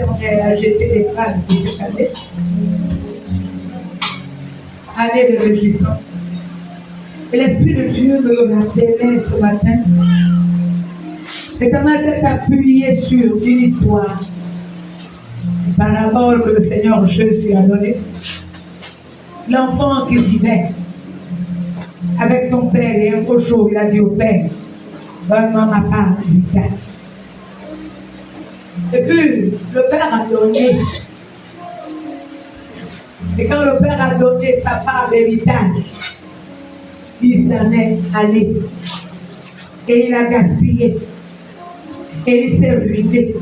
dernière à jeter les crânes de cette année. Année de réjouissance. Et l'Esprit de Dieu me rappelait ce matin. L'Éternel s'est appuyé sur une histoire par rapport que le Seigneur Jésus a donné. L'enfant qui vivait avec son père et un beau jour, il a dit au père, donne-moi ma part d'héritage. Et puis, le père a donné. Et quand le père a donné sa part d'héritage, il s'en est allé. Et il a gaspillé. Et il s'est ruiné.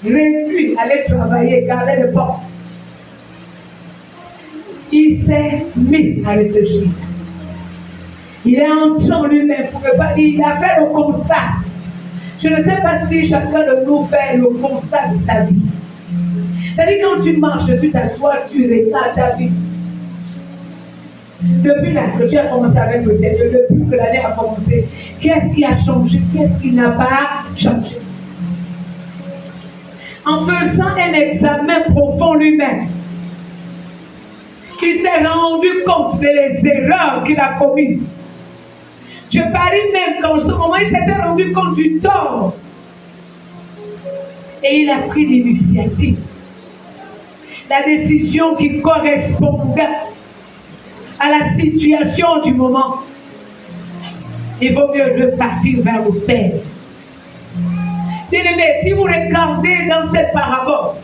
Réduit, aller travailler, garder le porc. Il s'est mis à réfléchir. Il est entré en lui-même. Il a fait le constat. Je ne sais pas si chacun de nous fait le constat de sa vie. C'est-à-dire quand tu marches, tu t'assois, tu regardes ta vie. Depuis là que tu as commencé avec le Seigneur, depuis que l'année a commencé, qu'est-ce qui a changé? Qu'est-ce qui n'a pas changé? En faisant un examen profond lui-même, il s'est rendu compte des erreurs qu'il a commises. Je parie même qu'en ce moment, il s'était rendu compte du tort. Et il a pris l'initiative. La décision qui correspondait à la situation du moment. Il vaut mieux repartir vers le Père. Bien-aimés, si vous regardez dans cette parabole,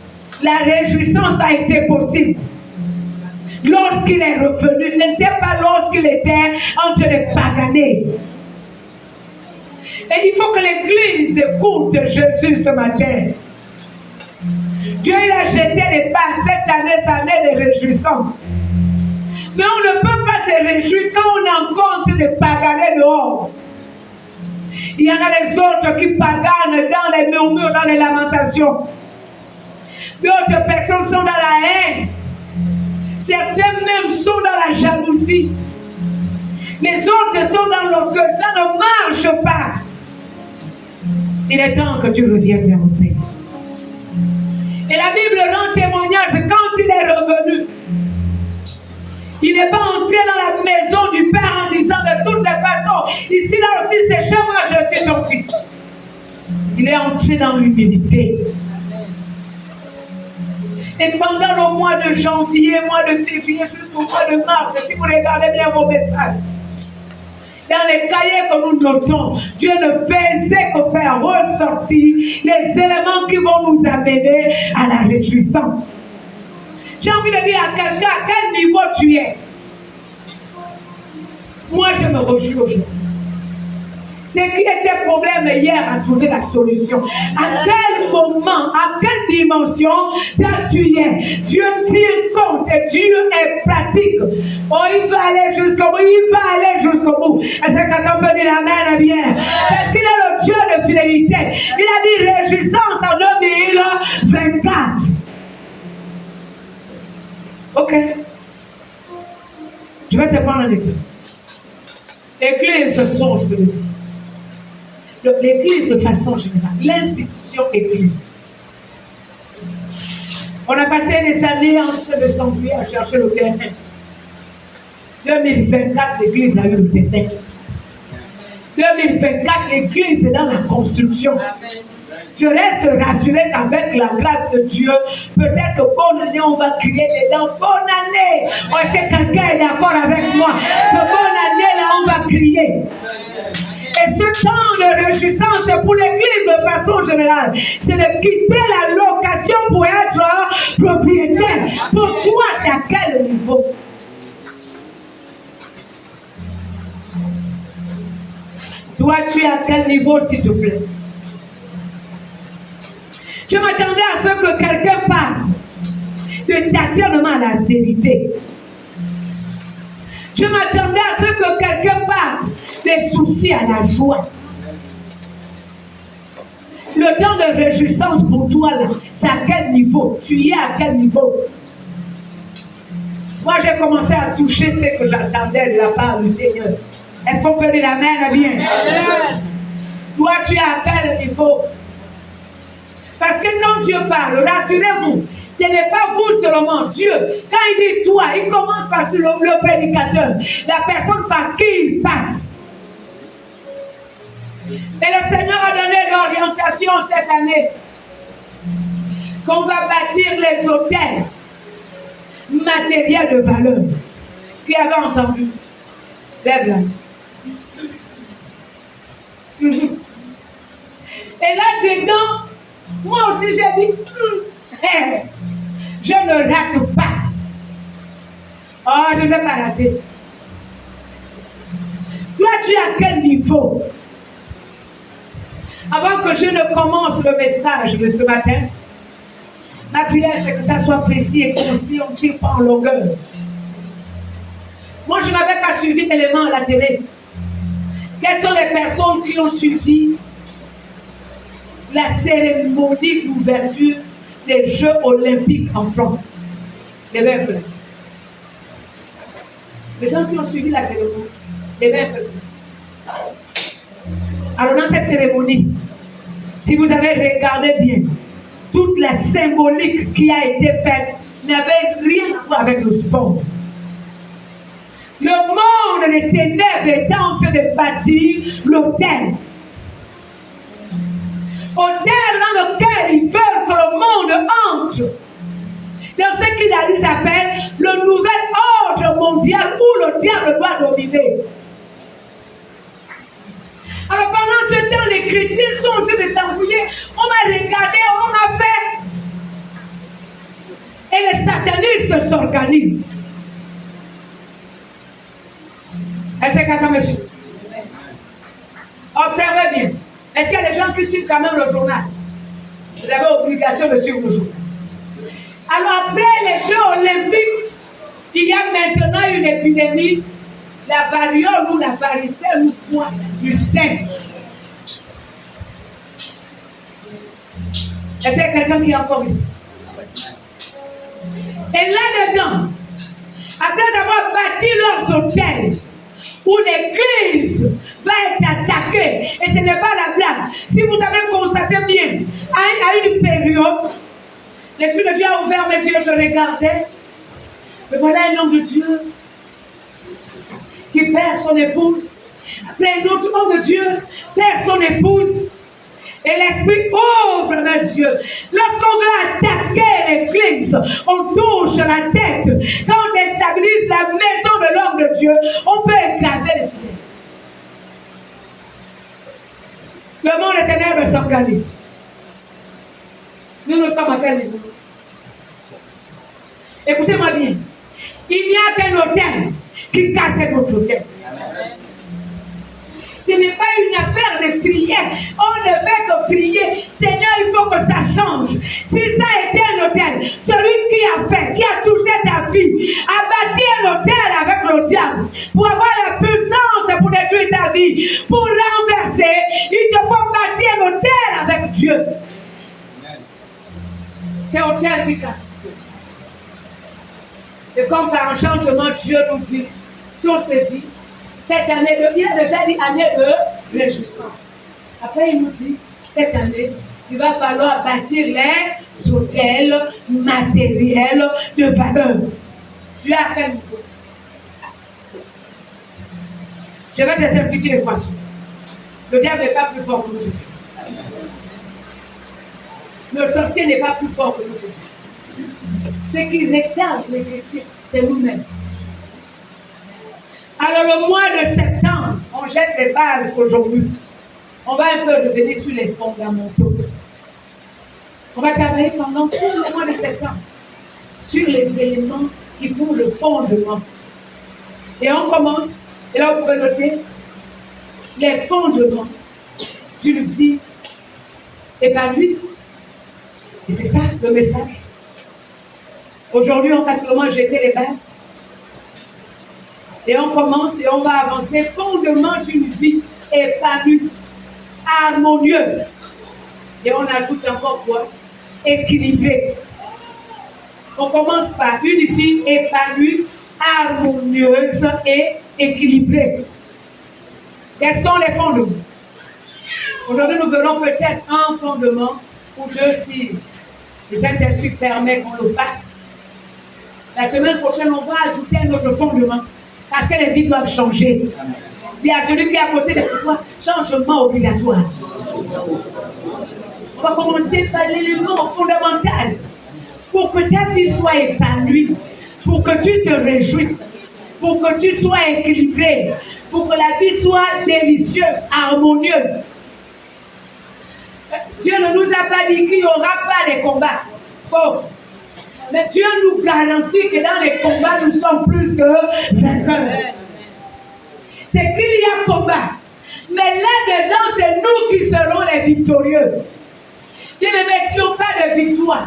la réjouissance a été possible. Lorsqu'il est revenu, ce n'était pas lorsqu'il était en train de paganer. Et il faut que l'Église écoute Jésus ce matin. Dieu il a jeté les bases cette année, cette année de réjouissance. Mais on ne peut pas se réjouir quand on est en compte de paganer dehors. Il y en a les autres qui paganent dans les murmures, dans les lamentations. D'autres personnes sont dans la haine. Certains même sont dans la jalousie. Les autres sont dans l'orgueil. Ça ne marche pas. Il est temps que tu reviennes vers le Père. Et la Bible rend témoignage quand il est revenu. Il n'est pas entré dans la maison du Père en disant de toutes les façons, ici là aussi c'est chez moi, je suis ton fils. Il est entré dans l'humilité. Et pendant le mois de janvier, mois de février, jusqu'au mois de mars, si vous regardez bien vos messages, dans les cahiers que nous notons, Dieu ne faisait que faire ressortir les éléments qui vont nous amener à la réjouissance. J'ai envie de dire à quelqu'un, à quel niveau tu es? Moi, je me réjouis aujourd'hui. Ce qui était problème hier a trouvé la solution. À quel moment, à quelle dimension tu es? Dieu tient compte et Dieu est pratique. Oh, il va aller jusqu'au bout, il va aller jusqu'au bout. Est-ce que quelqu'un peut dire amen bien? Parce qu'il est le Dieu de fidélité. Il a dit réjouissance en 2024. Ok. Je vais te prendre un exemple. L'église se sont celui. L'église de façon générale, l'institution église. On a passé des années en train de s'ennuyer à chercher le terrain. 2024, l'église a eu le terrain. 2024, l'église est dans la construction. Amen. Je reste rassuré qu'avec la grâce de Dieu, peut-être que bonne année, on va crier dedans. Bonne année! Est-ce que quelqu'un est d'accord avec moi? Que bonne année, là, on va crier. Et ce temps de réjouissance, c'est pour l'église de façon générale. C'est de quitter la location pour être propriétaire. Pour toi, c'est à quel niveau? Toi, tu es à quel niveau, s'il te plaît? Je m'attendais à ce que quelqu'un parle de tâtonnement à la vérité. Je m'attendais à ce que quelqu'un parle des soucis à la joie. Le temps de réjouissance pour toi, là, c'est à quel niveau? Tu y es à quel niveau? Moi, j'ai commencé à toucher ce que j'attendais de la part du Seigneur. Est-ce qu'on peut dire amen bien? Amen. Toi, tu es à quel niveau? Parce que quand Dieu parle, rassurez-vous, ce n'est pas vous seulement, Dieu. Quand il dit toi, il commence par le prédicateur, la personne par qui il passe. Et le Seigneur a donné l'orientation cette année qu'on va bâtir les hôtels matériels de valeur. Qui avait entendu? Lève-la. Et là-dedans, moi aussi j'ai dit, je ne rate pas. Oh, je ne vais pas rater. Toi, tu es à quel niveau? Avant que je ne commence le message de ce matin, ma prière, c'est que ça soit précis et concis, on ne tire pas en longueur. Moi, je n'avais pas suivi l'élément à la télé. Quelles sont les personnes qui ont suivi la cérémonie d'ouverture des Jeux Olympiques en France? Les mains pleines. Les gens qui ont suivi la cérémonie, les mains pleines. Alors, dans cette cérémonie, si vous avez regardé bien, toute la symbolique qui a été faite n'avait rien à voir avec le sport. Le monde des ténèbres était en train de bâtir l'autel. Autel dans lequel ils veulent que le monde entre dans ce qu'ils appellent le nouvel ordre mondial où le diable doit dominer. Alors pendant ce temps, les chrétiens sont en train de s'embrouiller. On a regardé, on a fait. Et les satanistes s'organisent. Est-ce que quelqu'un me suit? Observez bien. Est-ce qu'il y a des gens qui suivent quand même le journal? Vous avez obligation de suivre le journal. Alors après les Jeux Olympiques, il y a maintenant une épidémie, la variole ou la varicelle ou quoi, du sein. Est-ce qu'il y a quelqu'un qui est encore ici? Et là-dedans, après avoir bâti leurs hôtels, où l'église va être attaquée, et ce n'est pas la blague. Si vous avez constaté bien, à une période, l'Esprit de Dieu a ouvert mes yeux, je regardais, mais voilà un homme de Dieu qui perd son épouse. Après un autre homme de Dieu perd son épouse. Et l'Esprit ouvre mes yeux. Lorsqu'on veut attaquer l'église, on touche la tête. Quand on déstabilise la maison de l'homme de Dieu, on peut écraser les filets. Le monde des ténèbres s'organise. Nous sommes à quel niveau? Écoutez-moi bien. Il n'y a qu'un hôtel qui casse notre hôtel. Ce n'est pas une affaire de prière. On ne fait que prier. Seigneur, il faut que ça change. Si ça a été un hôtel, celui qui a fait, qui a touché ta vie, a bâti un hôtel avec le diable pour avoir la puissance pour détruire ta vie, pour renverser, il te faut bâtir un hôtel avec Dieu. C'est l'hôtel qui casse tout. Et comme par enchantement, Dieu nous dit sur cette vie, cette année, il a déjà dit année de réjouissance. Après, il nous dit, cette année, il va falloir bâtir les hôtels matériels de valeur. Tu es à quel niveau? Je vais te simplifier l'équation. Le diable n'est pas plus fort que nous aujourd'hui. Le sorcier n'est pas plus fort que nous aujourd'hui. Ce qui retarde les chrétiens, c'est nous-mêmes. Alors le mois de septembre, on jette les bases aujourd'hui. On va un peu revenir sur les fondamentaux. On va travailler pendant tout le mois de septembre sur les éléments qui font le fondement. Et on commence, et là vous pouvez noter, les fondements d'une vie épanouie. Et c'est ça le message. Aujourd'hui, on va seulement jeter les bases. Et on commence et on va avancer. Fondement d'une vie épanouie, harmonieuse. Et on ajoute encore quoi? Équilibrée. On commence par une vie épanouie, harmonieuse et équilibrée. Quels sont les fondements? Aujourd'hui, nous verrons peut-être un fondement ou 2 si le Saint-Esprit permet qu'on le fasse. La semaine prochaine, on va ajouter un autre fondement parce que les vies doivent changer. Il y a celui qui est à côté de toi, changement obligatoire. On va commencer par l'élément fondamental pour que ta vie soit épanouie, pour que tu te réjouisses, pour que tu sois équilibré, pour que la vie soit délicieuse, harmonieuse. Dieu ne nous a pas dit qu'il n'y aura pas de combats. Faux. Mais Dieu nous garantit que dans les combats, nous sommes plus que vainqueurs. C'est qu'il y a combat. Mais là-dedans, c'est nous qui serons les victorieux. Bien aimés, si on parle de victoire,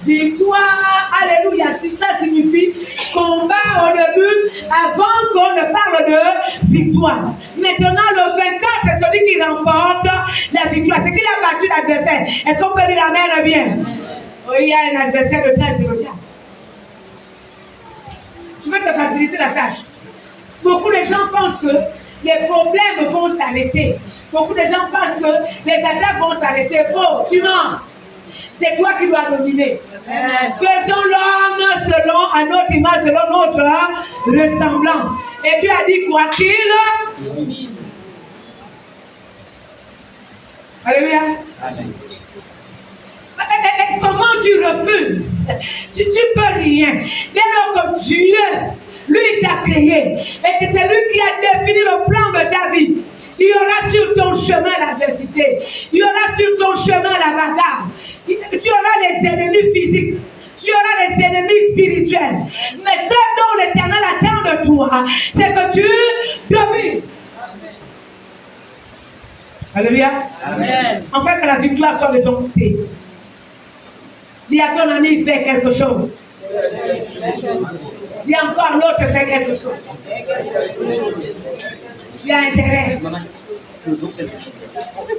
victoire, alléluia, ça signifie combat au début avant qu'on ne parle de victoire. Maintenant, le vainqueur, c'est celui qui remporte la victoire. C'est qu'il a battu l'adversaire. Est-ce qu'on peut dire la main bien? Oh, il y a un adversaire de taille, c'est le diable. Je veux te faciliter la tâche. Beaucoup de gens pensent que les problèmes vont s'arrêter. Beaucoup de gens pensent que les attaques vont s'arrêter. Faux, tu mens. C'est toi qui dois dominer. Faisons l'homme selon à notre image, selon notre ressemblance. Et tu as dit quoi qu'il domine. Alléluia. Amen. Comment tu refuses? Tu peux rien. Dès lors que Dieu, lui, t'a créé et que c'est lui qui a défini le plan de ta vie, il y aura sur ton chemin l'adversité, il y aura sur ton chemin la bagarre, tu auras les ennemis physiques, tu auras les ennemis spirituels. Mais ce dont l'Éternel attend de toi, c'est que tu domines. Alléluia. Amen. Enfin, que la victoire soit de ton côté. Dis à ton ami, fais quelque chose. Dis encore l'autre, fais quelque chose. Tu as intérêt.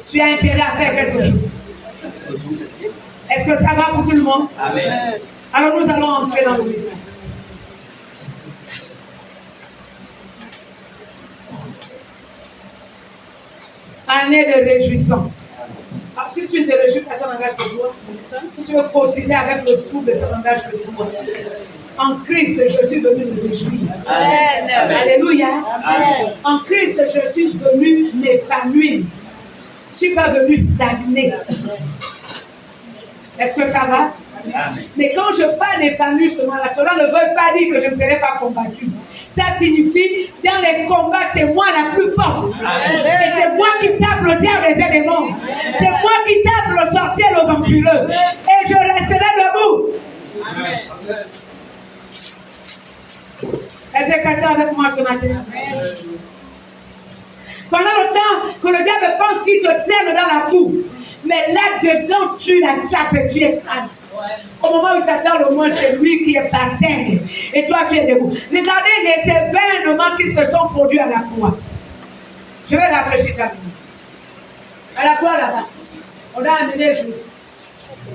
Tu as intérêt à faire quelque chose. Est-ce que ça va pour tout le monde? Amen. Alors nous allons entrer dans le message. Année de réjouissance. Alors, si tu ne te réjouis pas, ça n'engage que toi. Si tu veux cotiser avec le trouble, ça n'engage que toi. En Christ, je suis venu me réjouir. Amen. Alléluia. Amen. En Christ, je suis venu m'épanouir. Je ne suis pas venu stagner. Est-ce que ça va? Amen. Mais quand je parle d'épanouissement, cela ne veut pas dire que je ne serai pas combattu. Ça signifie, dans les combats, c'est moi la plus forte. Et c'est moi qui tape le diable des éléments. C'est moi qui tape le sorcier, le vampireux. Et je resterai debout. Amen. Est-ce que quelqu'un avec moi ce matin? Pendant le temps que le diable pense qu'il te traîne dans la boue, mais là-dedans, tu l'attrapes et tu écrases. Au moment où Satan, au moins, c'est lui qui est par terre. Et toi, tu es debout. Regardez les événements qui se sont produits à la croix. Je vais rafraîchir ta vie. À la croix, là-bas, on a amené Jésus.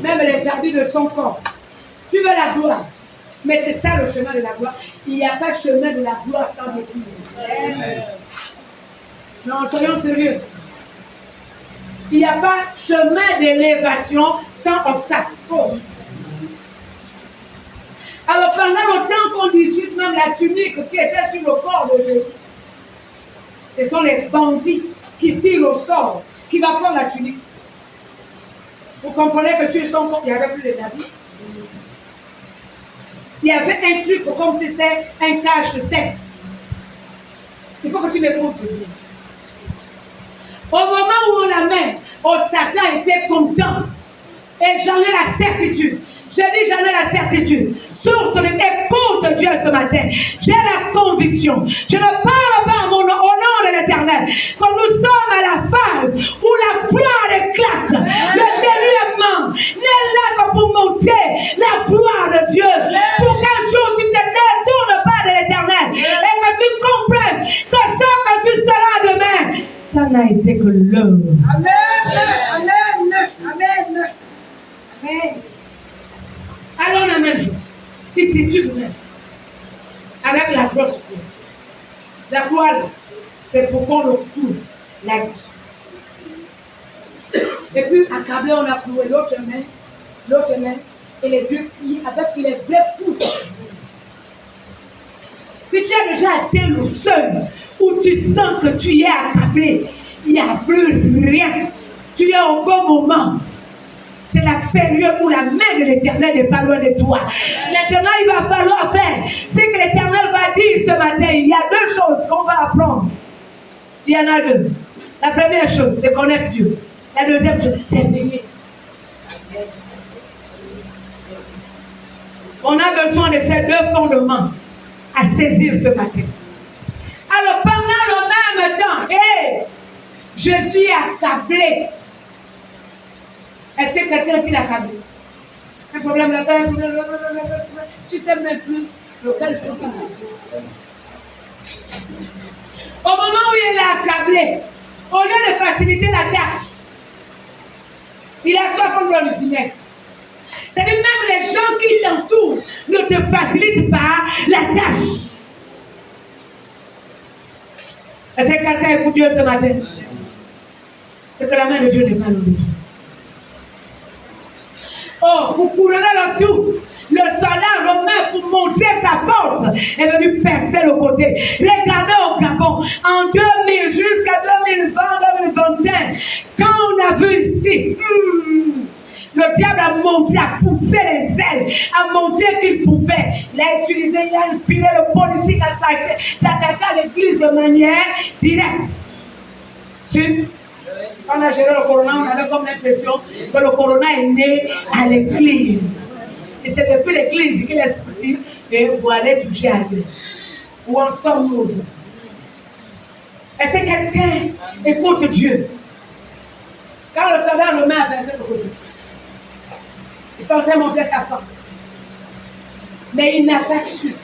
Même les habits de son corps. Tu veux la gloire. Mais c'est ça le chemin de la gloire. Il n'y a pas chemin de la gloire sans découvrir. Non, soyons sérieux. Il n'y a pas chemin d'élévation sans obstacle. Oh. Alors pendant le temps qu'on discute même la tunique qui était sur le corps de Jésus, ce sont les bandits qui tirent au sort, qui va prendre la tunique. Vous comprenez que sur son corps, il n'y avait plus les habits. Il y avait un truc comme si c'était un cache-sexe. Il faut que tu m'écoutes. Au moment où on la met, Satan était content. Et j'en ai la certitude. J'ai dit, j'en ai la certitude. Source de écoute Dieu ce matin. J'ai la conviction. Je ne parle pas au nom de l'Éternel. Quand nous sommes à la phase où la gloire éclate, le déluement n'est là que pour montrer la gloire de Dieu. Pour qu'un jour tu te détournes pas de l'Éternel. Et que tu comprennes que ce que tu seras demain, ça n'a été que l'heure. Amen. Amen. Amen. Amen. Alors la même chose. Tu t'études même. Avec la grosse croix. La croix, c'est pour qu'on le coule là-dessus. Et puis, accablé, on a cloué l'autre main, et les deux pieds avec les vrais coups. Si tu as déjà atteint le seuil où tu sens que tu es accablé, il n'y a plus rien. Tu es au bon moment. C'est la période où la main de l'Éternel n'est pas loin de toi. Maintenant, il va falloir faire. C'est que l'Éternel va dire ce matin, il y a deux choses qu'on va apprendre. Il y en a deux. La première chose, c'est connaître Dieu. La deuxième chose, c'est veiller. On a besoin de ces deux fondements à saisir ce matin. Alors, pendant le même temps, je suis accablé. Est-ce que quelqu'un t'est accablé? Un problème là-bas, tu ne sais même plus lequel faut-il. Au moment où il est accablé, au lieu de faciliter la tâche, il a soif en blanc du vinaigre. C'est-à-dire même les gens qui t'entourent ne te facilitent pas la tâche. Est-ce que quelqu'un écoute Dieu ce matin? C'est que la main de Dieu n'est pas loin. Oh, vous courez là tout. Le soldat romain, pour montrer sa force, est venu percer le côté. Regardez au Gabon, en 2000 jusqu'à 2020-2021, quand on a vu ici, le diable a monté, a poussé les ailes, a montré qu'il pouvait. Il a utilisé, il a inspiré le politique à s'attaquer à l'église de manière directe. Quand on a géré le corona, on avait comme l'impression que le corona est né à l'église. Et c'est depuis l'église qu'il est sorti que vous allez toucher à Dieu. Où en sommes-nous aujourd'hui? Est-ce que quelqu'un écoute Dieu? Quand le soldat romain a versé le côté, il pensait montrer sa force. Mais il n'a pas su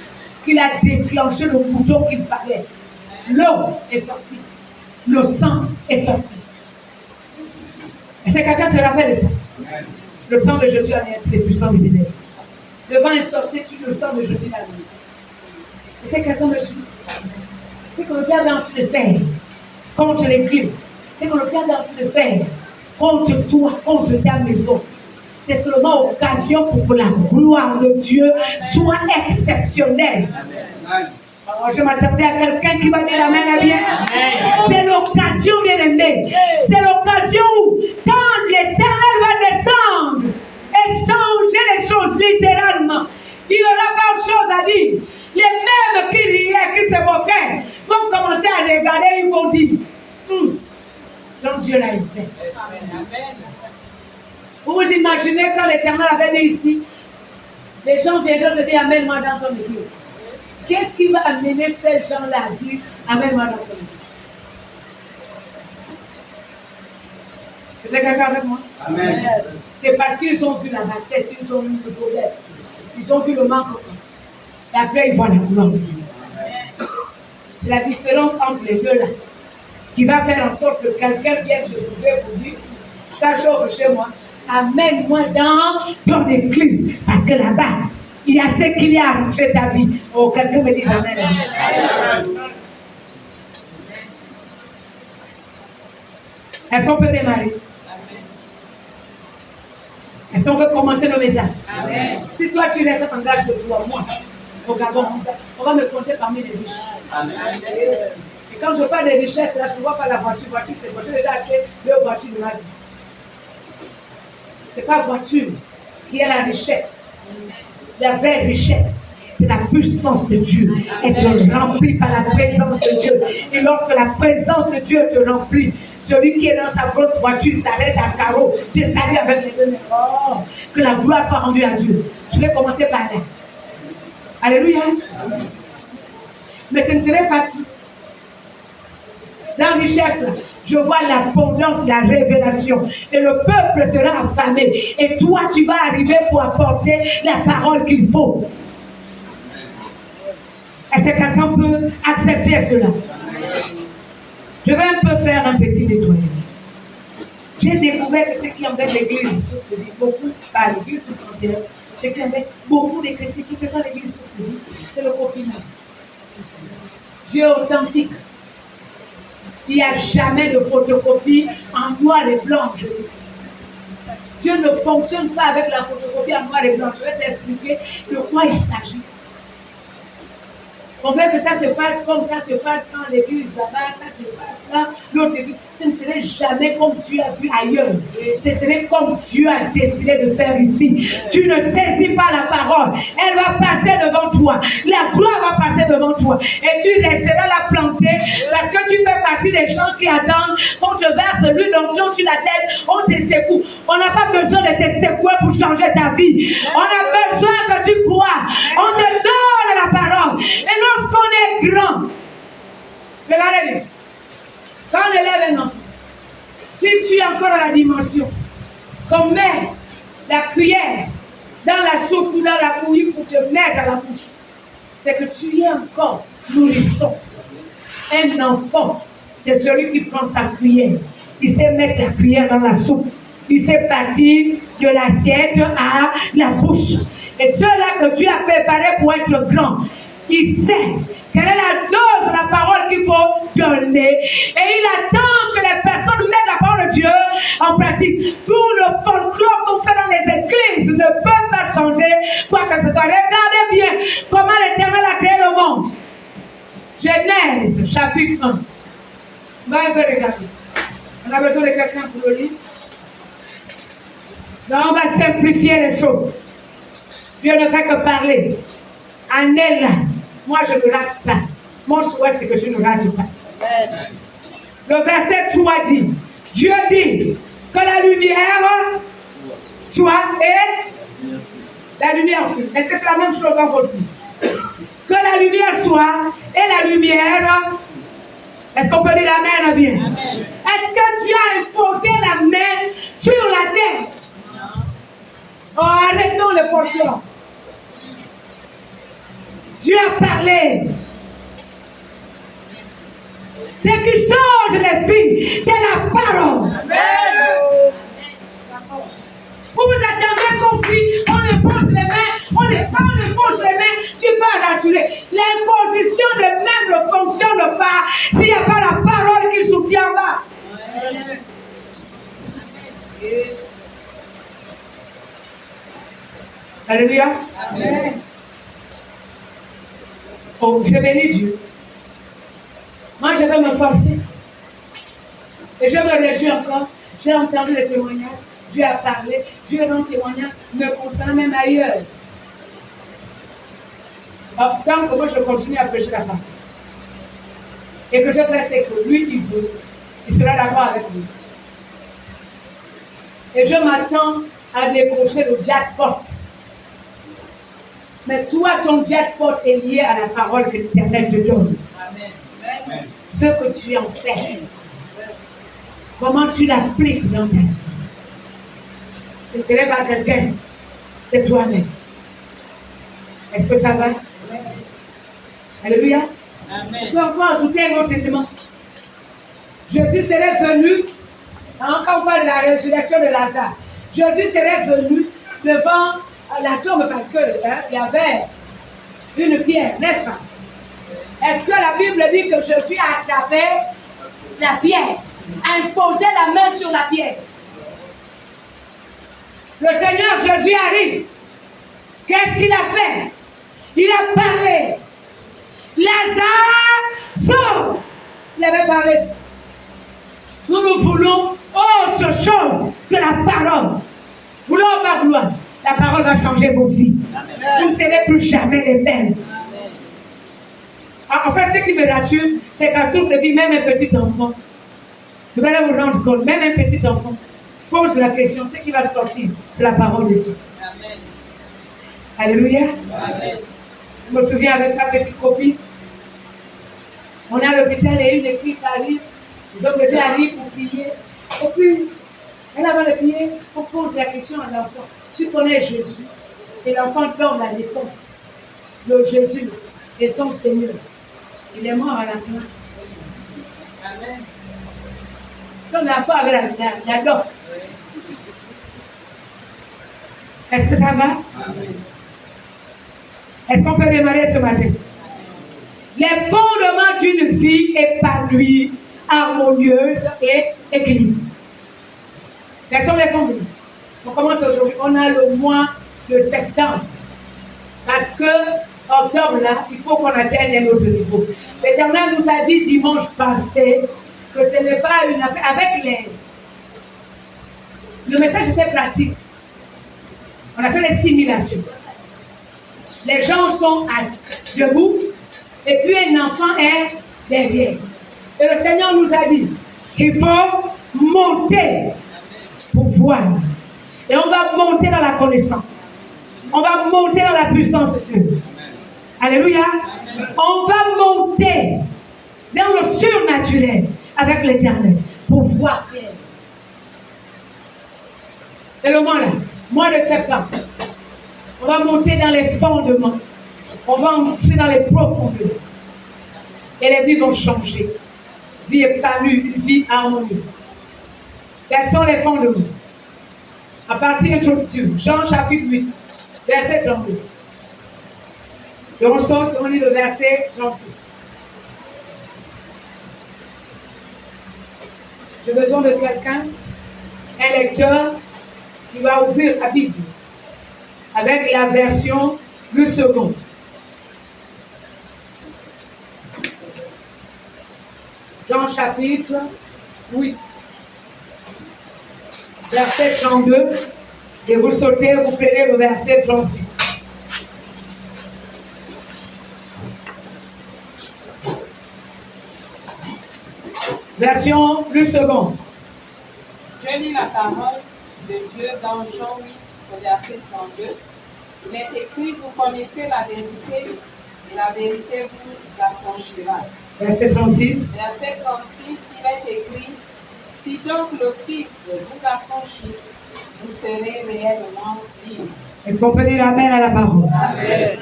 qu'il a déclenché le bouton qu'il fallait. L'eau est sortie. Le sang est sorti. Est-ce que quelqu'un se rappelle de ça? Le sang de Jésus a anéanti les puissants du ténèbres. Devant un sorcier, tu le sang de Jésus l'a anéanti. Est-ce que quelqu'un me suit? C'est que le diable est en train de faire contre l'église. C'est que le diable est en train de faire contre toi, contre ta maison. C'est seulement occasion pour que la gloire de Dieu soit exceptionnelle. Alors, je m'attendais à quelqu'un qui va dire amen à bien. C'est l'occasion, bien aimé. C'est l'occasion où, quand l'Éternel va descendre et changer les choses littéralement, il n'y aura pas autre chose à dire. Les mêmes qui riaient, qui se moquaient, vont commencer à regarder, ils vont dire donc Dieu l'a fait. Vous vous imaginez quand l'Éternel avait dit ici, les gens viendront te dire amen moi dans ton église. Qu'est-ce qui va amener ces gens-là à dire amen moi dans ton église? C'est quelqu'un avec moi? Amen. C'est parce qu'ils ont vu la bassesse, ils ont vu le problème, ils ont vu le manque. Et après ils voient la gloire de Dieu. C'est la différence entre les deux là qui va faire en sorte que quelqu'un vienne te trouver pour dire ça chauffe chez moi, amène-moi dans ton église parce que là-bas il y a ce qu'il y a à arrangé ta vie. Oh, quelqu'un me dit amen. Est-ce qu'on peut démarrer? Est-ce qu'on veut commencer le message? Amen. Si toi tu laisses engage de toi, moi, au Gabon, on va me compter parmi les riches. Amen. Et quand je parle des richesses, là, je ne vois pas la voiture. Voiture, c'est quoi? J'ai déjà acheté 2 voitures de ma vie. Ce n'est pas la voiture qui est la richesse. La vraie richesse, c'est la puissance de Dieu. Être rempli par la présence de Dieu. Et lorsque la présence de Dieu te remplit, celui qui est dans sa grosse voiture s'arrête à carreau. Tu salue avec les deux mains. Oh, que la gloire soit rendue à Dieu. Je vais commencer par là. Alléluia. Mais ce ne serait pas tout. Dans la richesse, je vois l'abondance, la révélation. Et le peuple sera affamé. Et toi, tu vas arriver pour apporter la parole qu'il faut. Est-ce que quelqu'un peut accepter cela? Je vais un peu faire un petit nettoyage. J'ai découvert que ce qui embête l'église, beaucoup, pas l'église toute entière, ce qui embête beaucoup des chrétiens qui font l'église, c'est le copinage. Dieu est authentique. Il n'y a jamais de photocopie en noir et blanc, Jésus-Christ. Dieu ne fonctionne pas avec la photocopie en noir et blanc. Je vais t'expliquer de quoi il s'agit. On veut que ça se passe comme ça se passe dans l'église là-bas, ça se passe là, l'autre église. Ce ne serait jamais comme Dieu a vu ailleurs. Ce serait comme Dieu a décidé de faire ici. Tu ne saisis pas la parole. Elle va passer devant toi. La gloire va passer devant toi. Et tu resteras là planté parce que tu fais partie des gens qui attendent qu'on te verse l'huile d'onction sur la tête, on te secoue. On n'a pas besoin de te secouer pour changer ta vie. On a besoin que tu crois. On te donne la parole. Et lorsqu'on est grand, regardez bien, quand on élève un enfant, si tu es encore dans la dimension, qu'on met la cuillère dans la soupe ou dans la bouillie pour te mettre à la bouche, c'est que tu es encore nourrisson. Un enfant, c'est celui qui prend sa cuillère. Il sait mettre la cuillère dans la soupe. Il sait partir de l'assiette à la bouche. Et ceux-là que Dieu a préparés pour être grand, il sait quelle est la dose de la parole qu'il faut donner. Et il attend que les personnes mettent la parole de Dieu en pratique. Tout le folklore qu'on fait dans les églises ne peut pas changer quoi que ce soit. Regardez bien comment l'Éternel a créé le monde. Genèse, chapitre 1. On va un peu regarder. On a besoin de quelqu'un pour le lire. Donc on va simplifier les choses. Dieu ne fait que parler. En elle, moi je ne rate pas. Mon souhait c'est que je ne rate pas. Amen. Le verset 3 dit, Dieu dit que la lumière soit et la lumière fut. Est-ce que c'est la même chose dans votre vie? Que la lumière soit et la lumière. Est-ce qu'on peut dire amen bien? Amen. Est-ce que Dieu a imposé la main sur la terre? Oh, arrêtons le folklore. Dieu a parlé. Ce qui change les vies, c'est la parole. Amen. Vous vous attendez qu'on prie, on impose les mains, quand on impose les mains, tu peux rassurer. L'imposition de mains ne fonctionne pas s'il n'y a pas la parole qui soutient bas. Alléluia. Amen. Oh, je bénis Dieu. Moi, je vais me forcer. Et je me réjouis encore. J'ai entendu le témoignage. Dieu a parlé. Dieu rend témoignage me concernant même ailleurs. Tant que moi, je continue à prêcher la parole. Et que je fais ce que lui, il veut. Il sera d'accord avec lui. Et je m'attends à décrocher le jackpot. Mais toi, ton jackpot est lié à la parole que l'Éternel te donne. Amen. Ce que tu en fais. Comment tu l'appliques dans ta vie. Ce ne serait pas quelqu'un. C'est toi-même. Est-ce que ça va? Amen. Alléluia. Amen. Tu peux encore ajouter un autre élément. Jésus serait venu, quand on parle de la résurrection de Lazare, Jésus serait venu devant la tombe parce qu'il y avait une pierre, n'est-ce pas? Est-ce que la Bible dit que Jésus a attrapé la pierre, a imposé la main sur la pierre? Le Seigneur Jésus arrive. Qu'est-ce qu'il a fait? Il a parlé. Lazare, sort. Il avait parlé. Nous voulons autre chose que la parole. Voulons pas vouloir. La parole va changer vos vies. Amen. Vous ne serez plus jamais les mêmes. En fait, ce qui me rassure, c'est qu'à toute vie, même un petit enfant, vous allez vous rendre compte, même un petit enfant, pose la question, ce qui va sortir, c'est la parole de Dieu. Amen. Alléluia. Amen. Je me souviens avec ma petite copine, on est à l'hôpital et une équipe arrive, les hommes de Dieu arrivent pour prier. Et puis, elle avant de prier, on pose la question à l'enfant. Tu connais Jésus? Et l'enfant donne la réponse. Le Jésus est son Seigneur. Il est mort à la croix. Amen. Donc l'enfant avait la doc. Est-ce que ça va? Amen. Est-ce qu'on peut démarrer ce matin? Les fondements d'une vie épanouie, harmonieuse et équilibrée. Quels sont les fondements? On commence aujourd'hui. On a le mois de septembre. Parce que octobre, là, il faut qu'on atteigne un autre niveau. L'Éternel nous a dit dimanche passé que ce n'est pas une affaire. Avec les... Le message était pratique. On a fait les simulations. Les gens sont debout et puis un enfant est derrière. Et le Seigneur nous a dit qu'il faut monter pour voir. Et on va monter dans la connaissance. On va monter dans la puissance de Dieu. Alléluia. On va monter dans le surnaturel avec l'Éternel pour voir clair. Et le mois de septembre, on va monter dans les fondements. On va entrer dans les profondeurs. Et les vies vont changer. Vie épanouie, une vie harmonieuse. Quels sont les fondements? À partir de Jean chapitre 8, verset 32. Et on sort, on lit le verset 36. J'ai besoin de quelqu'un, un lecteur, qui va ouvrir la Bible avec la version du second. Jean chapitre 8, verset 32, et vous sautez, vous prenez le verset 36. Version du second. Je lis la parole de Dieu dans Jean 8, au verset 32. Il est écrit, vous connaîtrez la vérité, et la vérité vous affranchira. Verset 36. Verset 36, il est écrit, si donc le Fils vous affranchit, vous serez réellement libres. Est-ce qu'on peut dire amen à la parole? Amen.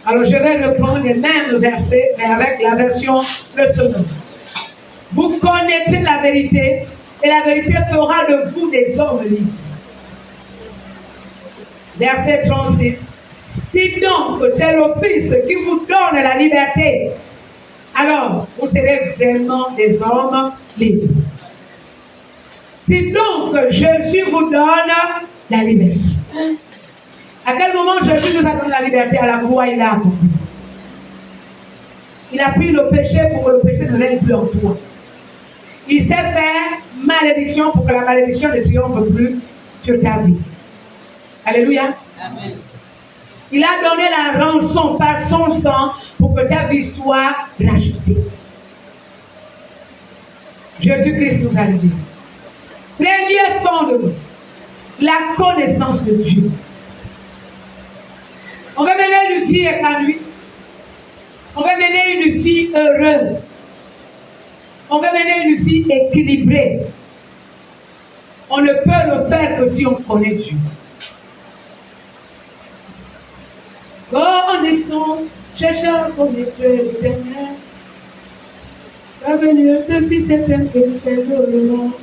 Alors je vais reprendre les mêmes versets, mais avec la version le second. Vous connaîtrez la vérité, et la vérité fera de vous des hommes libres. Verset 36. Si donc c'est le Fils qui vous donne la liberté, alors vous serez vraiment des hommes libres. Si donc Jésus vous donne la liberté. À quel moment Jésus nous a donné la liberté? À la croix, il a accompli. Il a pris le péché pour que le péché ne règne plus en toi. Il sait faire malédiction pour que la malédiction ne triomphe plus sur ta vie. Alléluia. Amen. Il a donné la rançon par son sang pour que ta vie soit rachetée. Jésus-Christ nous a dit. Premier fondement, la connaissance de Dieu. On va mener une vie épanouie. On va mener une vie heureuse. On va mener une vie équilibrée. On ne peut le faire que si on connaît Dieu. Connaissons, cherchons à connaître l'Éternel. Sa venue est aussi certaine que celle de l'homme.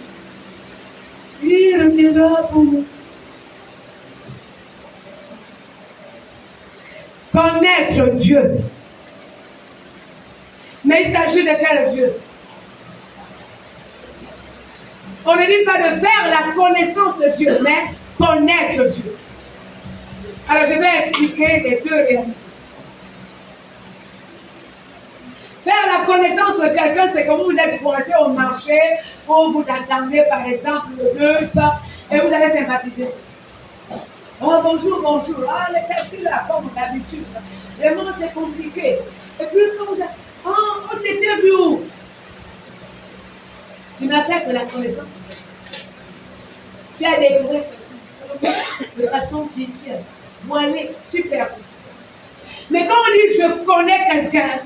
Il reviendra pour nous. Connaître Dieu. Mais il s'agit de quel Dieu? On ne dit pas de faire la connaissance de Dieu, mais connaître Dieu. Alors je vais expliquer les deux réalités. Faire la connaissance de quelqu'un, c'est comme vous êtes coincé au marché, où vous attendez par exemple le bus, et vous avez sympathisé. Oh bonjour, bonjour. Ah, les taxis là, comme d'habitude. Vraiment, c'est compliqué. Et puis quand vous avez... Oh, on s'était vu où? Tu n'as fait que la connaissance. Tu as découvert de façon virtuelle, voilée, superficielle. Mais quand on dit je connais quelqu'un,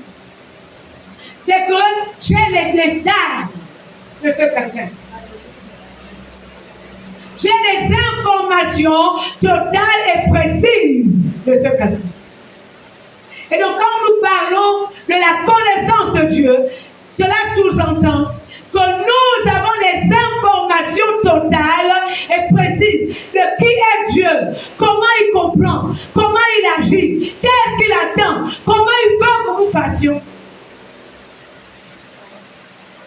c'est que tu as les détails de ce quelqu'un. Tu as des informations totales et précises de ce quelqu'un. Et donc quand nous parlons de la connaissance de Dieu, cela sous-entend que nous avons des informations totales et précises de qui est Dieu, comment il comprend, comment il agit, qu'est-ce qu'il attend, comment il veut que nous fassions.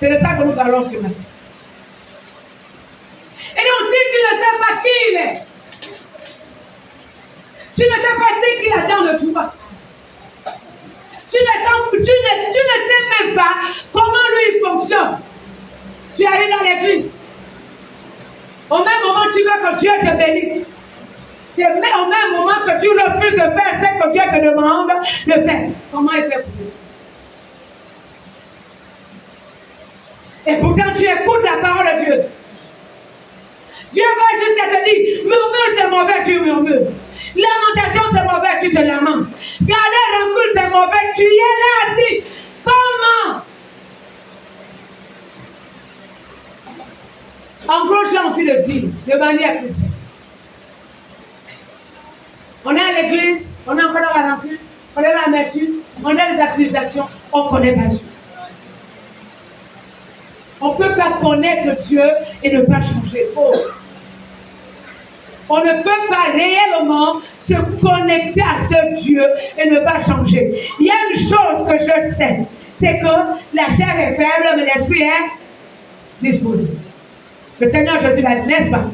C'est de ça que nous parlons ce matin. Et donc si tu ne sais pas qui il est. Tu ne sais pas ce qu'il attend de toi. Tu ne sais même pas comment lui il fonctionne. Tu arrives dans l'église. Au même moment, tu veux que Dieu te bénisse. C'est au même moment que tu refuses de faire ce que Dieu te demande de faire. Comment il fait pour Dieu? Et pourtant, tu écoutes la parole de Dieu. Dieu va jusqu'à te dire, murmure, c'est mauvais, tu murmures. Lamentation, c'est mauvais, tu te lamentes. Garder rancune, c'est mauvais, tu y es là assis. Comment? En gros, j'ai envie de dire, de manière chrétienne. On est à l'église, on est encore dans la rancune, on est dans l'amertume, on a des accusations, on ne connaît pas Dieu. On ne peut pas connaître Dieu et ne pas changer. Faux. On ne peut pas réellement se connecter à ce Dieu et ne pas changer. Il y a une chose que je sais, c'est que la chair est faible, mais l'esprit est disposé. Le Seigneur Jésus l'a dit, n'est-ce pas?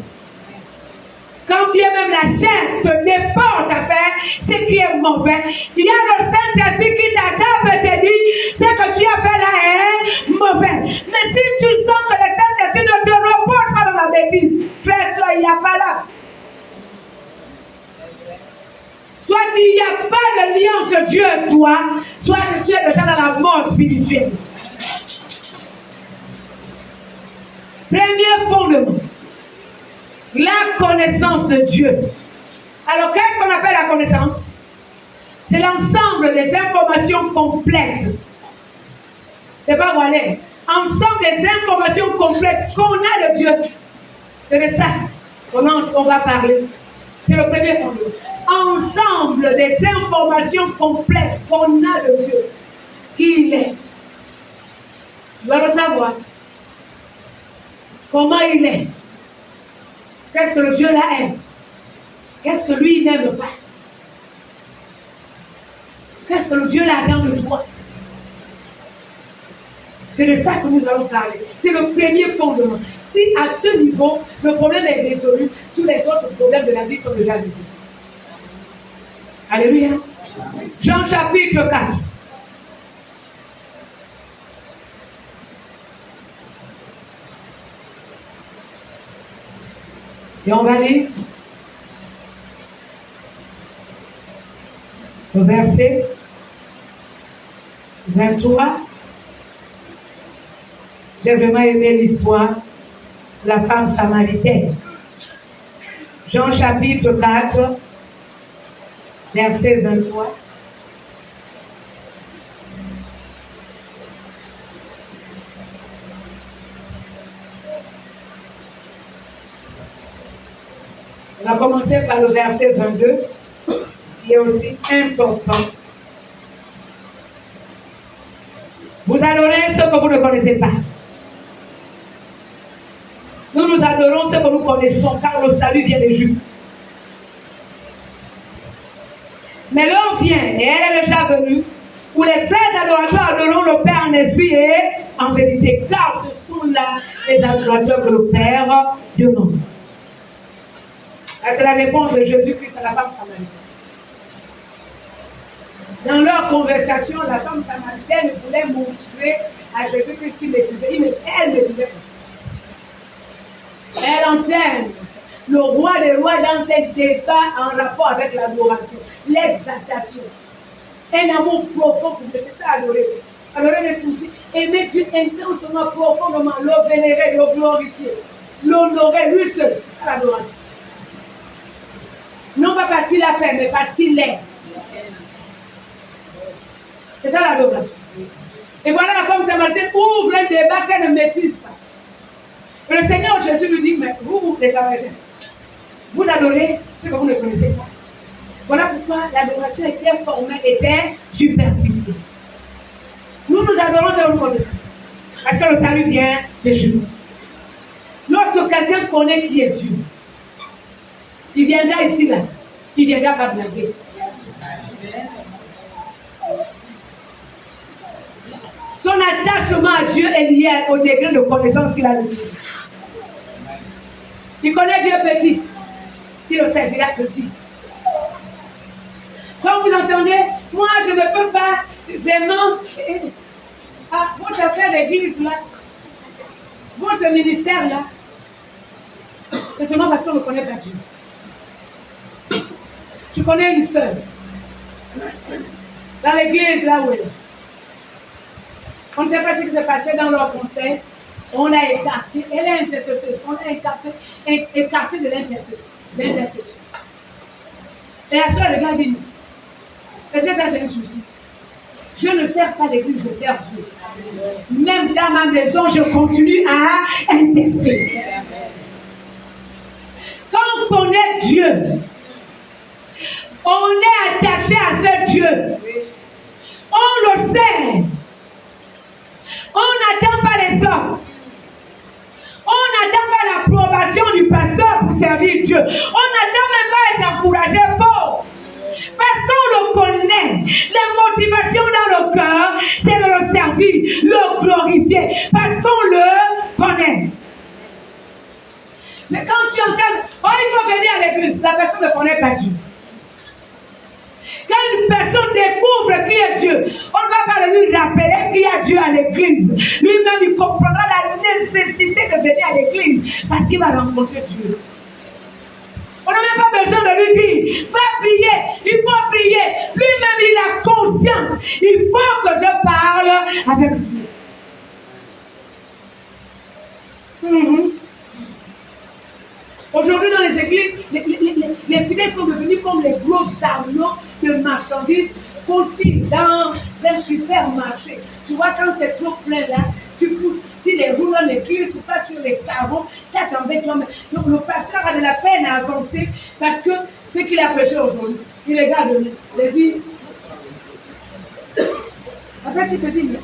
Quand bien même la chair te déporte à faire ce qui est mauvais, il y a le Saint-Esprit qui t'a déjà te dit, ce que tu as fait là est mauvais. Mais si tu sens que le Saint-Esprit ne te reporte pas dans la bêtise, frère, soeur, il n'y a pas là. Soit il n'y a pas de lien entre Dieu et toi, soit que tu es déjà dans la mort spirituelle. Premier fondement, la connaissance de Dieu. Alors, qu'est-ce qu'on appelle la connaissance? C'est l'ensemble des informations complètes. C'est pas voilà. Ensemble des informations complètes qu'on a de Dieu. C'est de ça qu'on va parler. C'est le premier fondement. Ensemble des informations complètes qu'on a de Dieu. Qui il est. Tu dois le savoir. Comment il est. Qu'est-ce que le Dieu là aime? Qu'est-ce que lui il n'aime pas? Qu'est-ce que le Dieu là attend de toi? C'est de ça que nous allons parler. C'est le premier fondement. Si à ce niveau, le problème est résolu, tous les autres problèmes de la vie sont déjà résolus. Alléluia. Jean chapitre 4. Et on va lire le verset 23. J'ai vraiment aimé l'histoire de la femme samaritaine. Jean chapitre 4, verset 23. On va commencer par le verset 22, qui est aussi important. Vous adorez ce que vous ne connaissez pas. Nous adorons ce que nous connaissons, car le salut vient des Juifs. Mais l'heure vient, et elle est déjà venue, où les frères adorateurs adoreront le Père en esprit et en vérité, car ce sont là les adorateurs que le Père demande. C'est la réponse de Jésus-Christ à la femme samaritaine. Dans leur conversation, la femme samaritaine voulait montrer à Jésus-Christ qu'il maîtrisait. Elle maîtrisait. Elle entraîne le roi des rois dans ses débats en rapport avec l'adoration, l'exaltation. Un amour profond pour Dieu, c'est ça adorer. Adorer signifie aimer Dieu intensement, profondément, le vénérer, le glorifier, l'honorer lui seul. C'est ça l'adoration. Non pas parce qu'il a fait, mais parce qu'il est. C'est ça l'adoration. Et voilà la femme samaritaine ouvre un débat qu'elle ne maîtrise pas. Et le Seigneur Jésus lui dit, mais vous, les Samaritains, vous adorez ce que vous ne connaissez pas. Voilà pourquoi l'adoration était formelle, était superficielle. Nous adorons ce que nous connaissons. Parce que le salut vient des Juifs. Lorsque quelqu'un connaît qui est Dieu, il viendra ici, là. Il viendra pas blaguer. Son attachement à Dieu est lié au degré de connaissance qu'il a reçu. Il connaît Dieu petit. qui le servira petit. Quand vous entendez, moi je ne peux pas vraiment, votre affaire d'église là, votre ministère là, c'est seulement parce qu'on ne connaît pas Dieu. Je connais une sœur, dans l'église là où elle est. On ne sait pas ce qui s'est passé dans leur conseil. On a écarté, elle est intercesseuse, on a écarté de l'intercession. Et la soeur regarde dit, est-ce que ça c'est un souci? Je ne sers pas l'église, je sers Dieu. Même dans ma maison, je continue à intercéder. Quand on connaît Dieu, on est attaché à ce Dieu. On le sait. On n'attend pas les hommes. On n'attend pas l'approbation du pasteur pour servir Dieu. On n'attend même pas être encouragé fort. Parce qu'on le connaît. La motivation dans le cœur, c'est de le servir, le glorifier. Parce qu'on le connaît. Mais quand tu entends, oh, il faut venir à l'église, la personne ne connaît pas Dieu. Quand une personne découvre qui est Dieu, on ne va pas lui rappeler qu'il y a Dieu à l'église. Lui-même, il comprendra la nécessité de venir à l'église parce qu'il va rencontrer Dieu. On n'a même pas besoin de lui dire, va prier, il faut prier. Lui-même, il a conscience. Il faut que je parle avec Dieu. Aujourd'hui, dans les églises, les fidèles sont devenus comme les gros chariots de marchandises qu'on tire dans un supermarché. Tu vois, quand c'est trop plein là, tu pousses. Si les roues ne glissent pas sur les carreaux, ça t'embête toi-même. Donc le pasteur a de la peine à avancer parce que ce qu'il a prêché aujourd'hui, il regarde les vies. Après, tu te dis, mais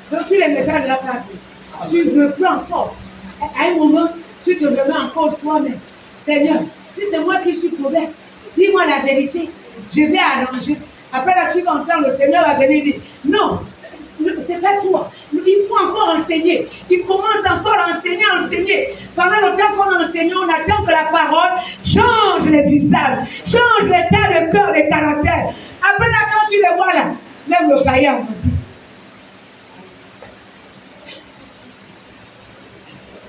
donc tu les messages de la part. Tu reprends fort. À un moment, tu te remets en cause toi-même. Seigneur, si c'est moi qui suis problème, dis-moi la vérité. Je vais arranger. Après là, tu vas entendre le Seigneur va venir dire, non, c'est pas toi. Il faut encore enseigner. Il commence encore à enseigner. Pendant le temps qu'on enseigne, on attend que la parole change les visages, change l'état de cœur, les caractères. Après là, quand tu les vois là, même le païen me dit.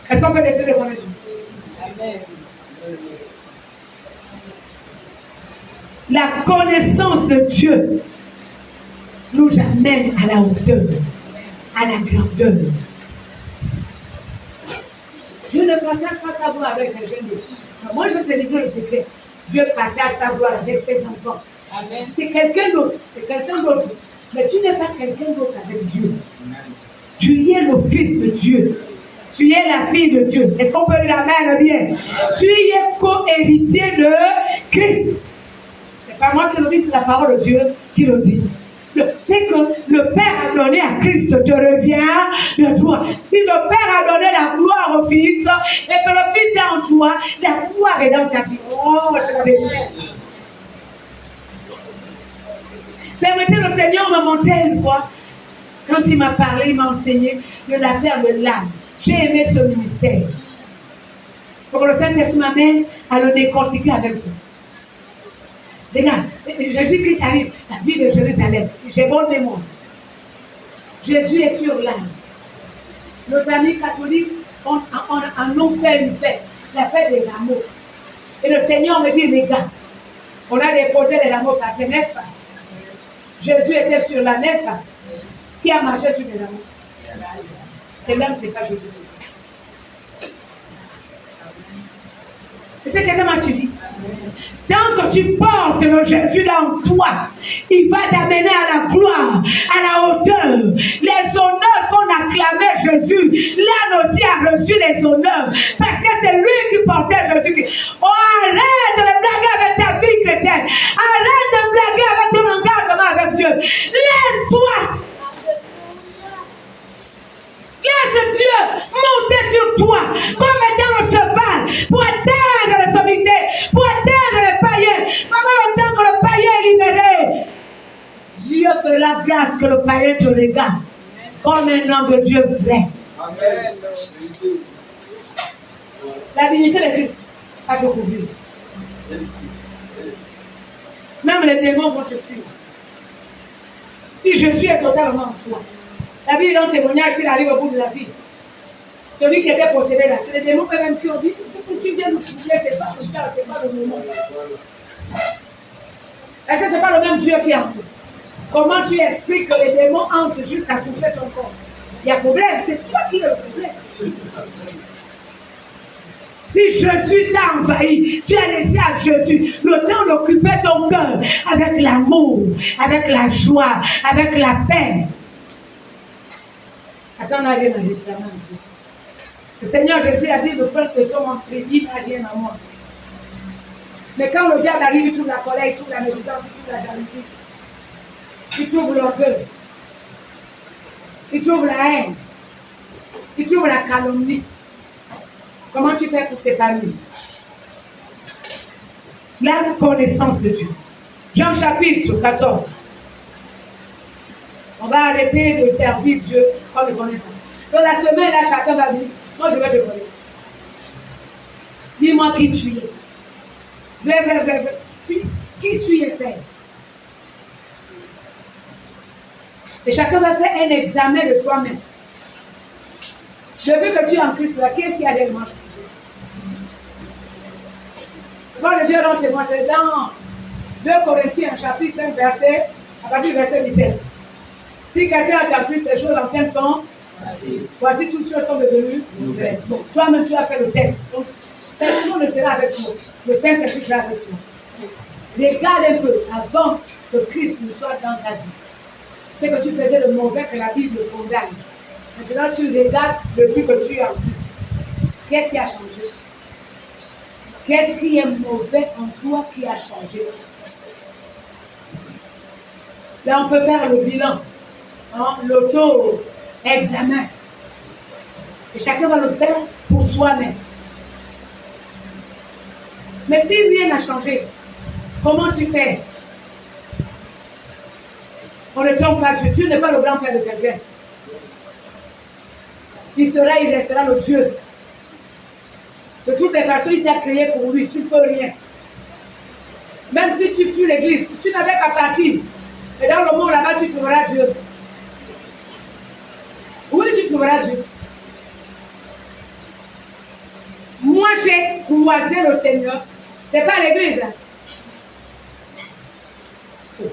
Est-ce qu'on peut décider de connaître Dieu? Amen. La connaissance de Dieu nous amène à la hauteur, à la grandeur. Dieu ne partage pas sa gloire avec quelqu'un d'autre. Moi, je vais te dire le secret. Dieu partage sa gloire avec ses enfants. Amen. C'est quelqu'un d'autre. C'est quelqu'un d'autre. Mais tu n'es pas quelqu'un d'autre avec Dieu. Amen. Tu es le fils de Dieu. Tu es la fille de Dieu. Est-ce qu'on peut dire amen bien? Amen. Tu es co-héritier de Christ. C'est pas moi qui le dis, c'est la parole de Dieu qui le dit. C'est que le Père a donné à Christ te revient de toi. Si le Père a donné la gloire au Fils et que le Fils est en toi, la gloire est dans ta vie. Oh, c'est la vérité. Permettez le Seigneur me montrer une fois, quand il m'a parlé, il m'a enseigné de l'affaire de l'âme. J'ai aimé ce ministère. Pour que le Saint-Esprit m'amène à le décortiquer avec vous. Regarde, Jésus-Christ arrive, la ville de Jérusalem, si j'ai bonne mémoire. Jésus est sur l'âne. Nos amis catholiques en ont fait une fête, la fête des rameaux. Et le Seigneur me dit, regarde, on a déposé les rameaux par terre, n'est-ce pas? Jésus était sur l'âne, n'est-ce pas? Qui a marché sur les rameaux? C'est l'âne, ce n'est pas Jésus-Christ. Et c'est quelqu'un m'a suivi. Tant que tu portes le Jésus dans toi, il va t'amener à la gloire, à la hauteur. Les honneurs qu'on acclamait Jésus, l'âne aussi a reçu les honneurs. Parce que c'est lui qui portait Jésus. Oh, arrête de blaguer avec ta vie chrétienne. Arrête de blaguer avec ton engagement avec Dieu. Laisse-toi. Laisse Dieu monter sur toi comme étant le cheval pour atteindre la sommité, pour atteindre les païens. Pendant le temps que le païen est libéré, Dieu fera grâce que le païen te regarde comme un homme de Dieu vrai. Amen. La dignité de Christ. à te couvrir. Même les démons vont te suivre. Si Jésus est totalement en toi. La Bible dans le témoignage qu'il arrive au bout de la vie. Celui qui était possédé là, c'est les démons eux-mêmes qui ont dit, tu viens nous trouver, c'est pas le temps, c'est pas le moment. Est-ce que c'est pas le même Dieu qui entre? Comment tu expliques que les démons entrent jusqu'à toucher ton corps? Il y a problème, c'est toi qui es le problème. Si Jésus t'a envahi, tu as laissé à Jésus le temps d'occuper ton cœur avec l'amour, avec la joie, avec la paix. Attends, on n'a rien à réclamer. Le Seigneur Jésus a dit, le prince de son entrée, il n'a rien à moi. Mais quand le diable arrive, il trouve la colère, il trouve la médisance, il trouve la jalousie. Il trouve l'orgueil. Il trouve la haine. Il trouve la calomnie. Comment tu fais pour s'épanouir? La connaissance de Dieu. Jean chapitre 14. On va arrêter de servir Dieu comme le connaît pas. Donc la semaine là, chacun va dire, moi je vais te connaître. Dis-moi qui tu es. Qui tu es, Père? Et chacun va faire un examen de soi-même. Depuis que tu es en Christ, là, qu'est-ce qu'il y a d'élément? Quand le Dieu rend témoin, c'est dans 2 Corinthiens, chapitre 5, verset, à partir du verset 17. Si quelqu'un a appris les choses anciennes sont, voici toutes choses sont devenues nouvelles. Bon, toi-même tu as fait le test. Donc, personne ne sera avec toi. Le Saint-Esprit sera avec toi. Regarde un peu avant que Christ ne soit dans ta vie. C'est que tu faisais le mauvais que la Bible condamne. Maintenant, tu regardes depuis que tu es en Christ. Qu'est-ce qui a changé? Qu'est-ce qui est mauvais en toi qui a changé? Là, on peut faire le bilan, hein, l'auto-examen. Et chacun va le faire pour soi-même. Mais si rien n'a changé, comment tu fais? On ne trompe pas Dieu. Dieu n'est pas le grand-père de quelqu'un. Il restera le Dieu. De toutes les façons, il t'a créé pour lui. Tu ne peux rien. Même si tu fuis l'église, tu n'avais qu'à partir. Et dans le monde là-bas, tu trouveras Dieu. Oui, tu trouveras Dieu. Moi, j'ai croisé le Seigneur. Ce n'est pas l'église. Hein.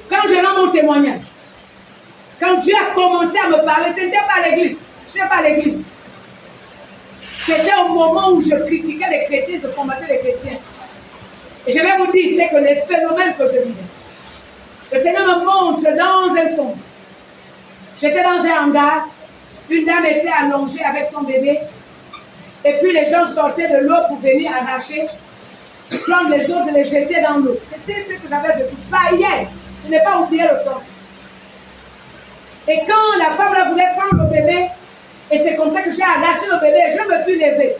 Quand je rends mon témoignage, quand Dieu a commencé à me parler, ce n'était pas l'église. Je n'étais pas l'église. C'était au moment où je critiquais les chrétiens, je combattais les chrétiens. Et je vais vous dire, c'est que les phénomènes que je vivais. Le Seigneur me montre dans un son. J'étais dans un hangar, une dame était allongée avec son bébé, et puis les gens sortaient de l'eau pour venir arracher, prendre les autres et les jeter dans l'eau. C'était ce que j'avais vécu. Pas hier, je n'ai pas oublié le son. Et quand la femme là voulait prendre le bébé, et c'est comme ça que j'ai arraché le bébé, je me suis levée.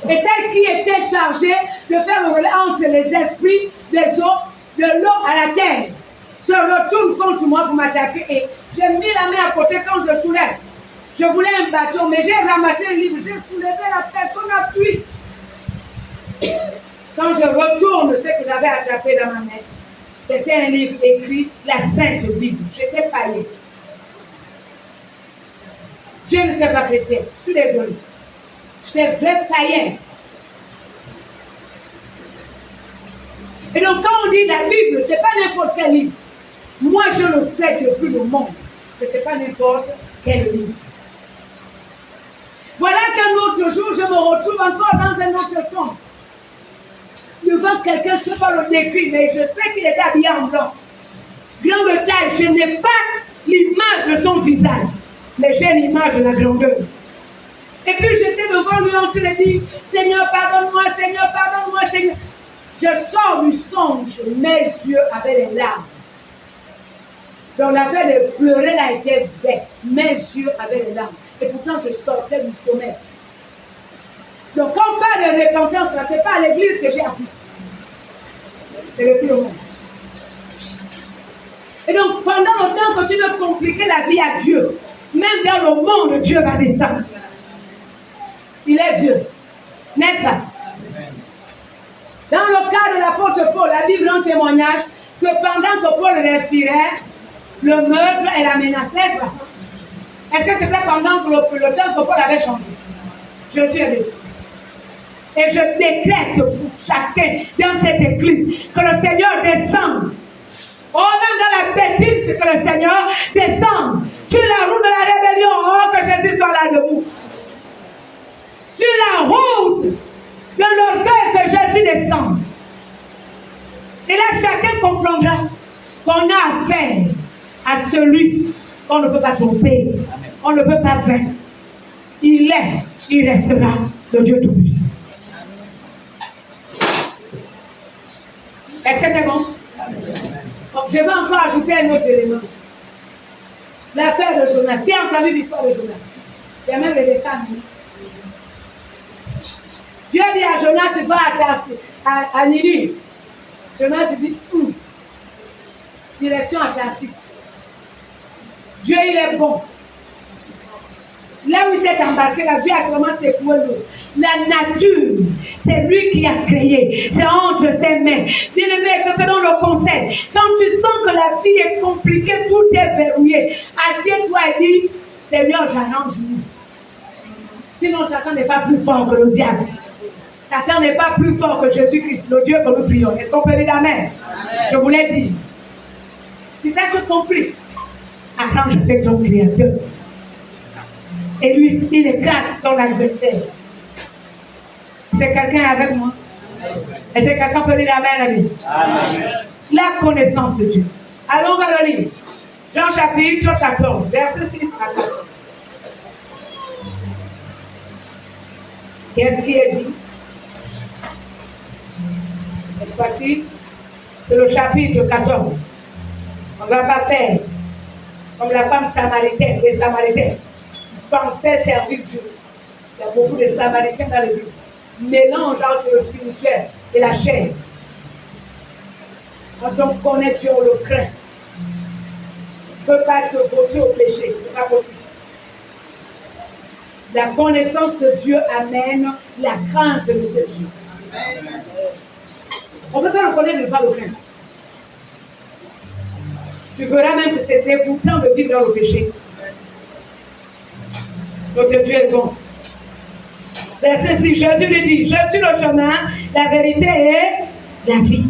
Et celle qui était chargée de faire le relais entre les esprits, des eaux, de l'eau à la terre, se retourne contre moi pour m'attaquer. Et j'ai mis la main à côté quand je soulève. Je voulais un bâton, mais j'ai ramassé un livre, j'ai soulevé, la personne a fui. Quand je retourne ce que j'avais attrapé dans ma main, c'était un livre écrit, la Sainte Bible. J'étais païen. Je n'étais pas chrétien, je suis désolée. J'étais vrai païen. Et donc quand on dit la Bible, ce n'est pas n'importe quel livre. Moi je le sais depuis le monde que ce n'est pas n'importe quel livre. Voilà qu'un autre jour, je me retrouve encore dans un autre son. Devant quelqu'un, je ne peux pas le décrire, mais je sais qu'il était habillé en blanc. Grande taille, je n'ai pas l'image de son visage, mais j'ai l'image de la grandeur. Et puis j'étais devant lui en train de dire, Seigneur, pardonne-moi, Seigneur, pardonne-moi, Seigneur. Je sors du songe, mes yeux avaient des larmes. Donc l'affaire de pleurer là était bête. Mes yeux avaient des larmes. Et pourtant je sortais du sommeil. Donc quand on parle de repentance, ce n'est pas à l'église que j'ai appris ça. C'est depuis le monde. Et donc pendant le temps que tu veux compliquer la vie à Dieu, même dans le monde, Dieu va descendre. Il est Dieu. N'est-ce pas? Dans le cas de l'apôtre Paul, la Bible rend témoignage que pendant que Paul respirait, le meurtre et la menace, n'est-ce pas? Est-ce que c'était pendant que le temps que Paul avait changé? Je suis descendu. Et je décrète pour chacun dans cette église que le Seigneur descende. Oh, même dans la bêtise, que le Seigneur descende. Sur la route de la rébellion, oh, que Jésus soit là debout. Sur la route de l'orgueil, que Jésus descende. Et là, chacun comprendra qu'on a affaire à celui qu'on ne peut pas tromper, on ne peut pas vaincre. Il est, il restera le Dieu Tout-Puissant. Est-ce que c'est bon? Donc, je vais encore ajouter un autre élément. L'affaire de Jonas. Qui a entendu l'histoire de Jonas? Il y a même les dessins. Dieu dit à Jonas, il va à Ninive. Jonas dit, direction à Tarsis. Dieu, il est bon. Là où il s'est embarqué, là, Dieu a seulement secoué l'eau. La nature, c'est lui qui a créé. C'est entre ses mains. Bien-aimé, je te donne le conseil. Quand tu sens que la vie est compliquée, tout est verrouillé, assieds-toi et dis, Seigneur, j'arrange-nous. Sinon, Satan n'est pas plus fort que le diable. Satan n'est pas plus fort que Jésus-Christ, le Dieu que nous prions. Est-ce qu'on peut dire amen? Je vous l'ai dit. Si ça se complique, arrange avec ton Créateur. Et lui, il écrase ton adversaire. C'est quelqu'un avec moi? Est-ce que quelqu'un peut dire amen? La connaissance de Dieu. Allons, on va le lire. Jean chapitre 14, verset 6 à 14. Qu'est-ce qui est dit? Cette fois-ci, c'est le chapitre 14. On ne va pas faire comme la femme samaritaine, les Samaritains pensaient servir Dieu. Il y a beaucoup de Samaritains dans l'église. Mélange entre le spirituel et la chair. Quand on connaît Dieu, on le craint. On ne peut pas se voter au péché. Ce n'est pas possible. La connaissance de Dieu amène la crainte de ce Dieu. On ne peut pas le connaître et ne pas le craindre. Tu verras même que c'est dégoûtant de vivre dans le péché. Notre Dieu est bon. Verset 6, Jésus lui dit, je suis le chemin, la vérité et la vie.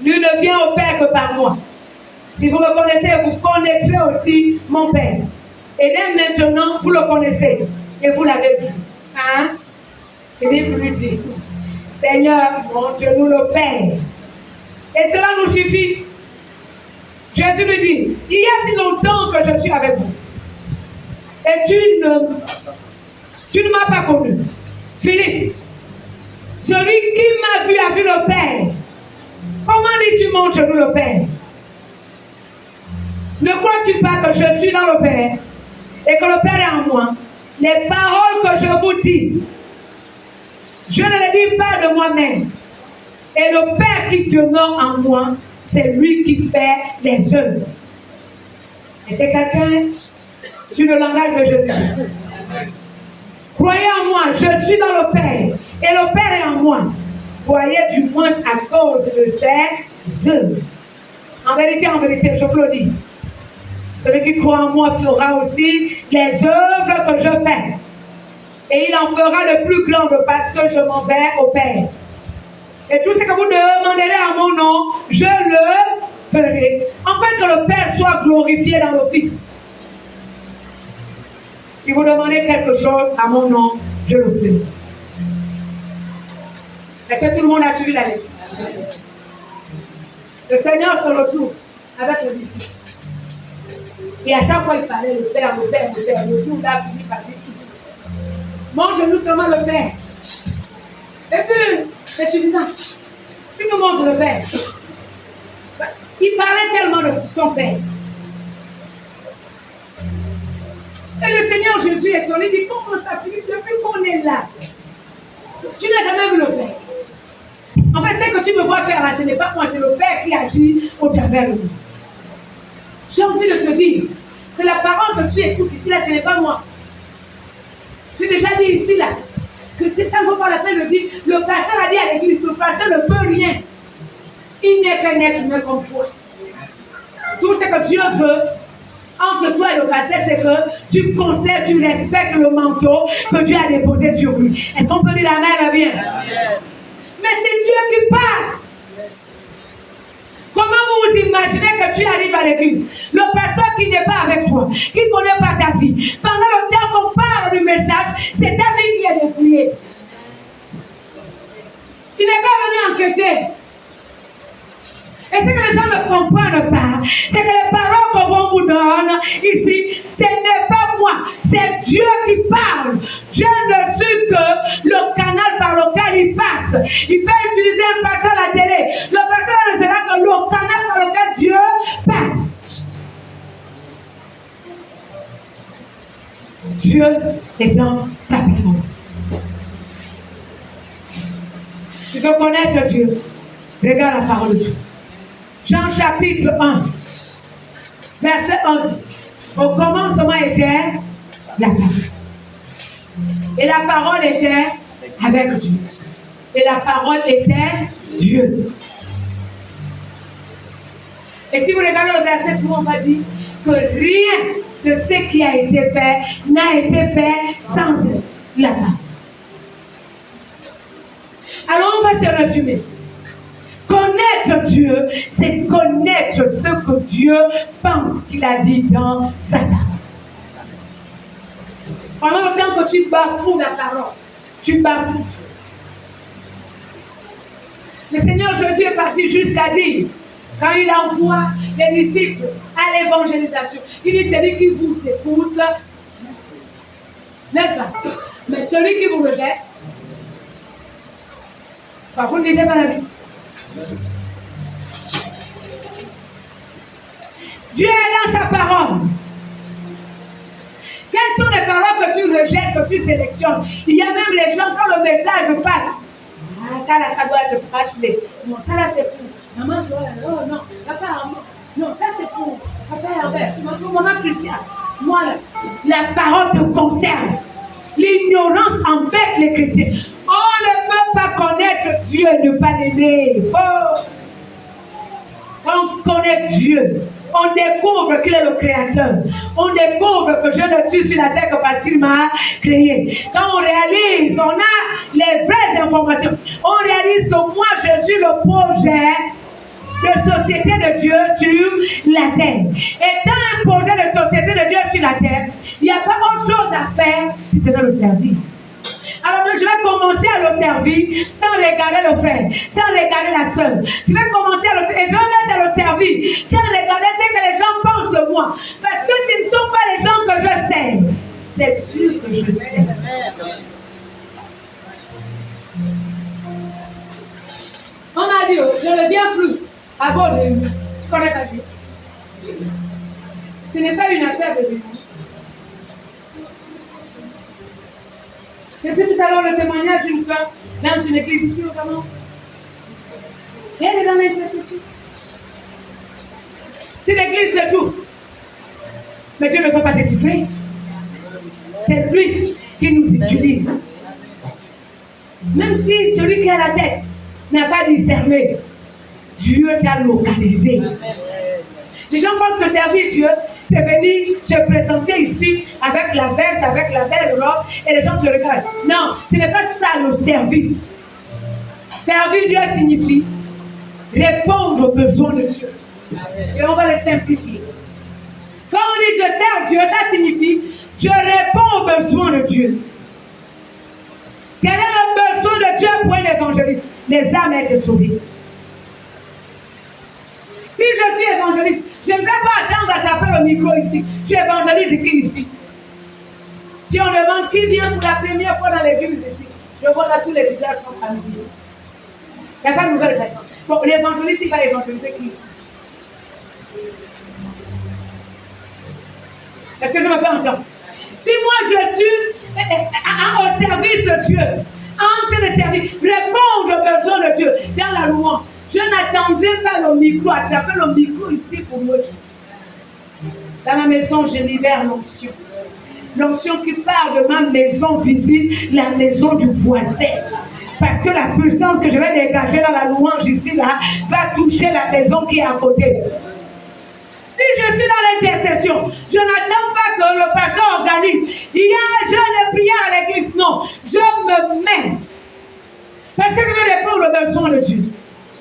Nul ne vient au Père que par moi. Si vous me connaissez, vous connaîtrez aussi mon Père. Et dès maintenant, vous le connaissez. Et vous l'avez vu. Hein? Philippe lui dit, Seigneur, montre-nous le Père. Et cela nous suffit. Jésus lui dit, il y a si longtemps que je suis avec vous. Et tu ne m'as pas connu. Philippe, celui qui m'a vu a vu le Père. Comment dis-tu montre-nous le Père? Ne crois-tu pas que je suis dans le Père et que le Père est en moi? Les paroles que je vous dis, je ne les dis pas de moi-même. Et le Père qui demeure en moi, c'est lui qui fait les œuvres. Et c'est quelqu'un sur le langage de Jésus. Croyez en moi, je suis dans le Père. Et le Père est en moi. Croyez du moins à cause de ses œuvres. En vérité, je vous le dis. Celui qui croit en moi fera aussi les œuvres que je fais. Et il en fera le plus grand parce que je m'en vais au Père. Et tout ce que vous demanderez à mon nom, je le ferai. En fait, que le Père soit glorifié dans le Fils. Si vous demandez quelque chose à mon nom, je le ferai. Est-ce que tout le monde a suivi la lecture? Le Seigneur se retrouve avec le disciple. Et à chaque fois, il parlait le Père, le Père, le Père. Le jour où il a fini par dire tout. Mange-nous seulement le Père. Et puis, c'est suffisant. Tu nous montres le Père. Il parlait tellement de son Père. Et le Seigneur Jésus est étonné, il dit, comment ça, Philippe, depuis qu'on est là, tu n'as jamais vu le Père. En fait, ce que tu me vois faire là, ce n'est pas moi, c'est le Père qui agit au travers de nous. J'ai envie de te dire que la parole que tu écoutes ici, là, ce n'est pas moi. J'ai déjà dit ici, là, que c'est ça ne vaut pas la peine de dire. Le pasteur a dit à l'église, le pasteur ne peut rien. Il n'est qu'un être humain comme toi. Tout ce que Dieu veut entre toi et le pasteur, c'est que tu considères, tu respectes le manteau que Dieu a déposé sur lui. Est-ce qu'on peut dire amen, bien? Mais c'est Dieu qui parle. Comment vous vous imaginez que tu arrives à l'église? Le pasteur qui n'est pas avec toi, qui ne connaît pas ta vie. Pendant le temps qu'on parle du message, c'est ta vie qui est dépouillée. Il n'est pas venu enquêter. Et ce que les gens ne comprennent pas, c'est que les paroles qu'on vous donne ici, ce n'est pas moi, c'est Dieu qui parle. Dieu ne suit que le canal par lequel il passe. Il peut utiliser un pasteur à la télé. Le pasteur ne sera que le canal par lequel Dieu passe. Dieu est dans sa parole. Tu veux connaître Dieu? Regarde la parole de Dieu. Jean chapitre 1, verset 1 dit, au commencement était la parole. Et la parole était avec Dieu. Et la parole était Dieu. Et si vous regardez le verset, tout le monde va dire que rien de ce qui a été fait n'a été fait sans la parole. Alors on va se résumer. Connaître Dieu, c'est connaître ce que Dieu pense qu'il a dit dans sa parole. Pendant le temps que tu bafoues la parole, tu bafoues Dieu. Le Seigneur Jésus est parti jusqu'à dire, quand il envoie les disciples à l'évangélisation, il dit, celui qui vous écoute, n'est-ce pas? Mais celui qui vous rejette, par contre, ne lisez pas la Bible. Dieu est dans sa parole. Quelles sont les paroles que tu rejettes, que tu sélectionnes? Il y a même les gens, quand le message passe, ah, ça là, ça doit être Ashley. Non, ça là, c'est pour maman Joël. Oh non, papa Armand. Non, ça c'est pour papa Herbert. C'est pour maman Christiane. Moi, là, la parole te concerne. L'ignorance embête les chrétiens. On ne peut pas connaître Dieu et ne pas l'aimer. Oh. Quand on connaît Dieu, on découvre qu'il est le créateur. On découvre que je ne suis sur la terre que parce qu'il m'a créé. Quand on réalise, on a les vraies informations. On réalise que moi, je suis le projet de société de Dieu sur la terre. Et dans un projet de société de Dieu sur la terre, il n'y a pas autre chose à faire si c'est de le servir. Alors je vais commencer à le servir sans regarder le frère, sans regarder la soeur. Je vais commencer à le faire et je vais mettre à le servir sans regarder ce que les gens pensent de moi. Parce que ce ne sont pas les gens que je sers, c'est Dieu que je sers. On a dit, je ne viens plus à bord de lui. Tu connais ta vie. Ce n'est pas une affaire de vie. J'ai vu tout à l'heure le témoignage d'une soeur dans une église ici au Cameroun. Et elle est dans l'intercession. Si l'église se trouve, mais Dieu ne peut pas t'étouffer. C'est lui qui nous utilise. Même si celui qui a la tête n'a pas discerné, Dieu t'a localisé. Les gens pensent que servir Dieu, c'est venir se présenter ici avec la veste, avec la belle robe, et les gens te regardent. Non, ce n'est pas ça le service. Servir Dieu signifie répondre aux besoins de Dieu. Et on va le simplifier. Quand on dit je sers Dieu, ça signifie je réponds aux besoins de Dieu. Quel est le besoin de Dieu pour un évangéliste? Les âmes être sauvées. Si je suis évangéliste, je ne vais pas attendre à taper le micro ici. Tu évangélises qui ici? Si on demande qui vient pour la première fois dans l'église ici, je vois là tous les visages sont familiers. Il n'y a pas de nouvelle personne. Bon, l'évangéliste, il va évangéliser qui ici? Est-ce que je me fais entendre? Si moi je suis au service de Dieu, en train de servir, répondre aux besoins de Dieu dans la louange, je n'attendrai pas le micro, attraper le micro ici pour moi. Dans ma maison, je libère l'onction. L'onction qui parle de ma maison visite la maison du voisin. Parce que la puissance que je vais dégager dans la louange ici, là, va toucher la maison qui est à côté. Si je suis dans l'intercession, je n'attends pas que le pasteur organise. Il y a un jeûne de prière à l'église. Non, je me mets. Parce que je veux répondre aux besoins de Dieu.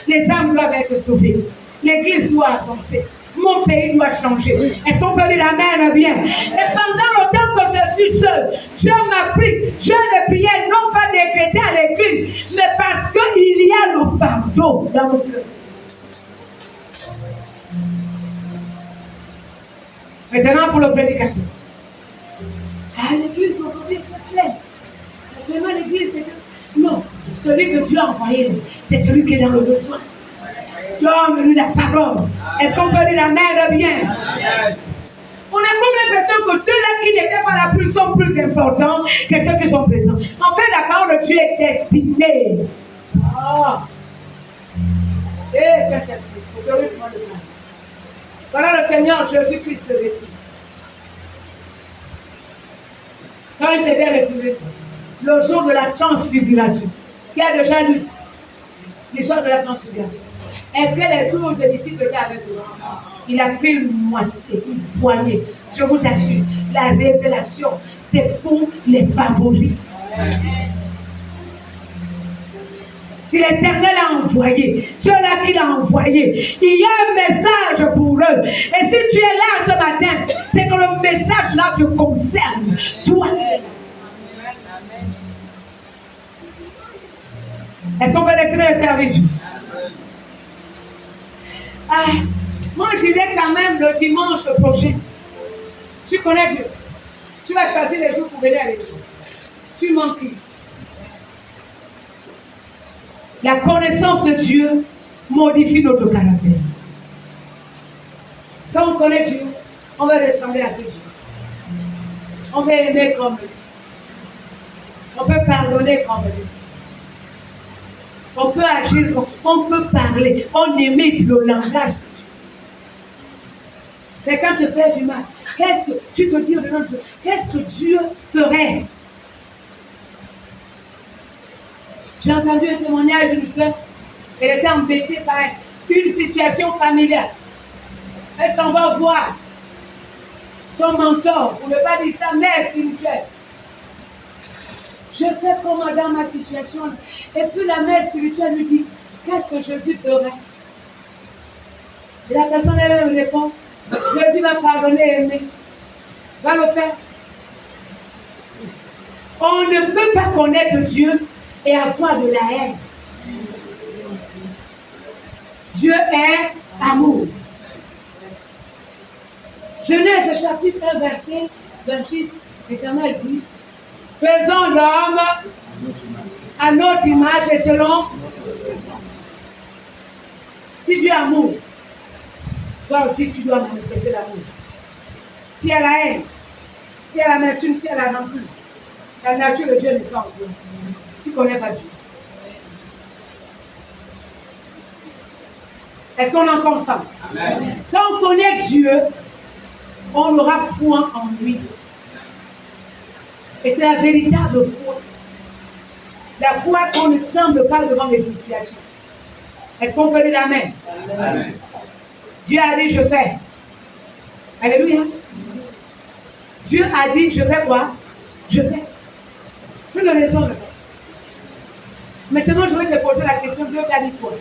Les âmes doivent être sauvées. L'église doit avancer. Mon pays doit changer. Est-ce qu'on peut dire amen bien? Et pendant le temps que je suis seul, je m'applique. Je ne priais non pas décréter à l'église, mais parce qu'il y a le fardeau dans le cœur. Maintenant pour le prédicateur. Ah, l'église aujourd'hui est pleine. Vraiment l'église est... Non, celui que Dieu a envoyé, c'est celui qui est dans le besoin. Donne-lui la parole. Est-ce qu'on peut dire amen bien? On a comme l'impression que ceux-là qui n'étaient pas là plus sont plus importants que ceux qui sont présents. En fait, la parole de Dieu est destinée. Ah. Et Saint-Esprit, autorise-moi de parler. Voilà le Seigneur Jésus-Christ se retire. Quand il s'était retiré, le jour de la transfiguration, qui a déjà lu l'histoire de la transfiguration, est-ce que les 12 disciples étaient avec lui? Il a pris une moitié, une poignée. Je vous assure, la révélation, c'est pour les favoris. Si l'Éternel a envoyé, ceux-là qu'il a envoyés, il y a un message pour eux. Et si tu es là ce matin, c'est que le message là te concerne, toi. Est-ce qu'on peut laisser le service? Ah, moi j'irai quand même le dimanche prochain. Tu connais Dieu. Tu vas choisir les jours pour venir à l'église. Tu manques. La connaissance de Dieu modifie notre caractère. Quand on connaît Dieu, on va ressembler à ce Dieu. On va aimer comme lui. On peut pardonner comme lui. On peut agir comme on peut parler. On imite le langage de Dieu. Mais quand tu fais du mal, qu'est-ce que tu te dis au-dedans de Dieu? Qu'est-ce que Dieu ferait? J'ai entendu un témoignage d'une soeur. Elle était embêtée par une situation familiale. Elle s'en va voir son mentor, pour ne pas dire sa mère spirituelle. Je fais comme dans ma situation. Et puis la mère spirituelle lui dit, qu'est-ce que Jésus ferait? Et la personne elle lui répond, Jésus va pardonner et aimer. Va le faire. On ne peut pas connaître Dieu et avoir de la haine. Dieu est amour. Genèse chapitre 1, verset 26, l'Éternel dit, faisons l'homme à notre image et selon. Si Dieu est amour, toi aussi tu dois manifester l'amour. Si elle a la haine, si elle a l'amertume, si elle a la rancune, la nature de Dieu n'est pas en toi. Tu ne connais pas Dieu. Est-ce qu'on est encore ensemble? Amen. Quand on connaît Dieu, on aura foi en lui. Et c'est la véritable foi. La foi qu'on ne tremble pas devant les situations. Est-ce qu'on peut dire amen? Amen. Dieu a dit, je fais. Alléluia. Dieu a dit, je fais quoi? Je fais. Je ne raisonne pas. Maintenant, je vais te poser la question, Dieu t'a dit quoi?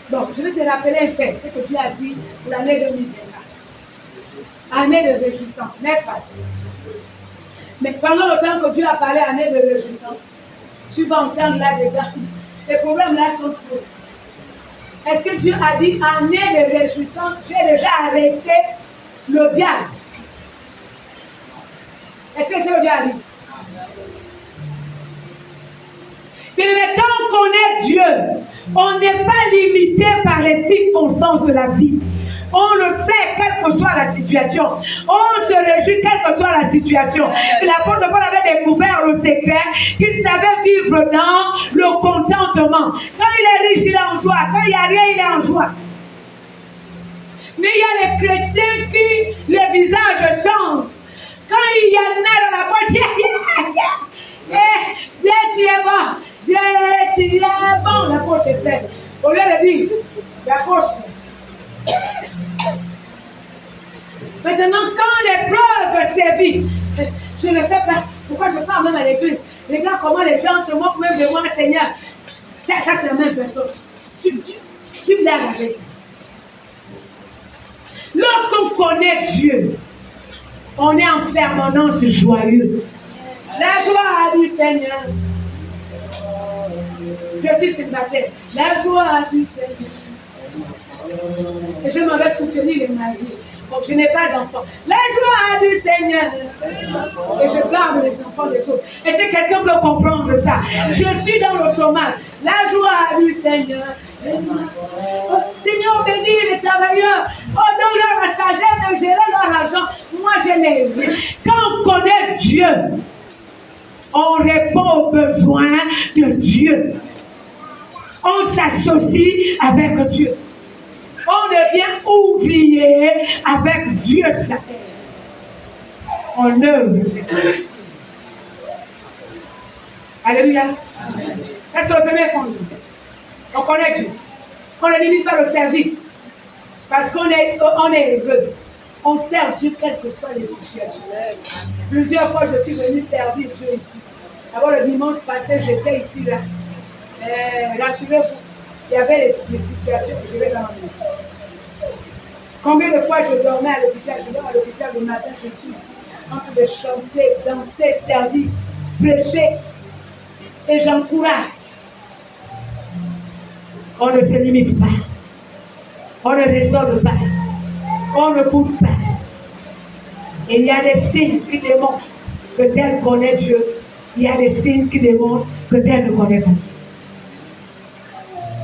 Donc, je vais te rappeler un fait, ce que Dieu a dit pour l'année 2024. Année de réjouissance, n'est-ce pas? Mais pendant le temps que Dieu a parlé année de réjouissance, tu vas entendre là-dedans, les problèmes là sont trop. Est-ce que Dieu a dit année de réjouissance, j'ai déjà arrêté le diable? Est-ce que c'est ce que Dieu a dit? Mais quand on connaît Dieu, on n'est pas limité par les circonstances de la vie. On le sait, quelle que soit la situation. On se réjouit, quelle que soit la situation. L'apôtre Paul avait découvert le secret qu'il savait vivre dans le contentement. Quand il est riche, il est en joie. Quand il n'y a rien, il est en joie. Mais il y a les chrétiens qui, le visage change. Quand il y en a dans la poche, Dieu, tu es bon. Dieu, tu es bon. La poche est pleine. Au lieu de dire, la poche. Maintenant, quand l'épreuve sévit, je ne sais pas pourquoi je parle même à l'église. Regarde comment les gens se moquent même de moi, Seigneur. Ça c'est la même personne. Tu blagues avec. Lorsqu'on connaît Dieu, on est en permanence joyeux. La joie du Seigneur. Je suis célibataire. La joie du Seigneur. Et je m'en vais soutenir les maris. Donc je n'ai pas d'enfants. La joie du Seigneur. Et je garde les enfants des autres. Et si quelqu'un peut comprendre ça, je suis dans le chômage. La joie du Seigneur. Oh, Seigneur, bénis les travailleurs. Oh, donne-leur la sagesse de gérer leur argent. Moi, je n'ai rien. Quand on connaît Dieu, on répond aux besoins de Dieu. On s'associe avec Dieu. On devient ouvrier avec Dieu sur la terre. On œuvre. Alléluia. Ça, c'est le premier fondement. On connaît Dieu. On ne limite pas le service. Parce qu'on est heureux. On sert Dieu quelles que soient les situations. Plusieurs fois, je suis venu servir Dieu ici. D'abord, le dimanche passé, j'étais ici, là. Rassurez-vous, il y avait les situations que je vais dans la maison. Combien de fois je dormais à l'hôpital? Je dors à l'hôpital le matin, je suis ici, en train de chanter, danser, servir, prêcher. Et j'encourage. On ne se limite pas. On ne résolve pas. On ne court pas. Et il y a des signes qui démontrent que tel connaît Dieu. Il y a des signes qui démontrent que tel ne connaît pas Dieu.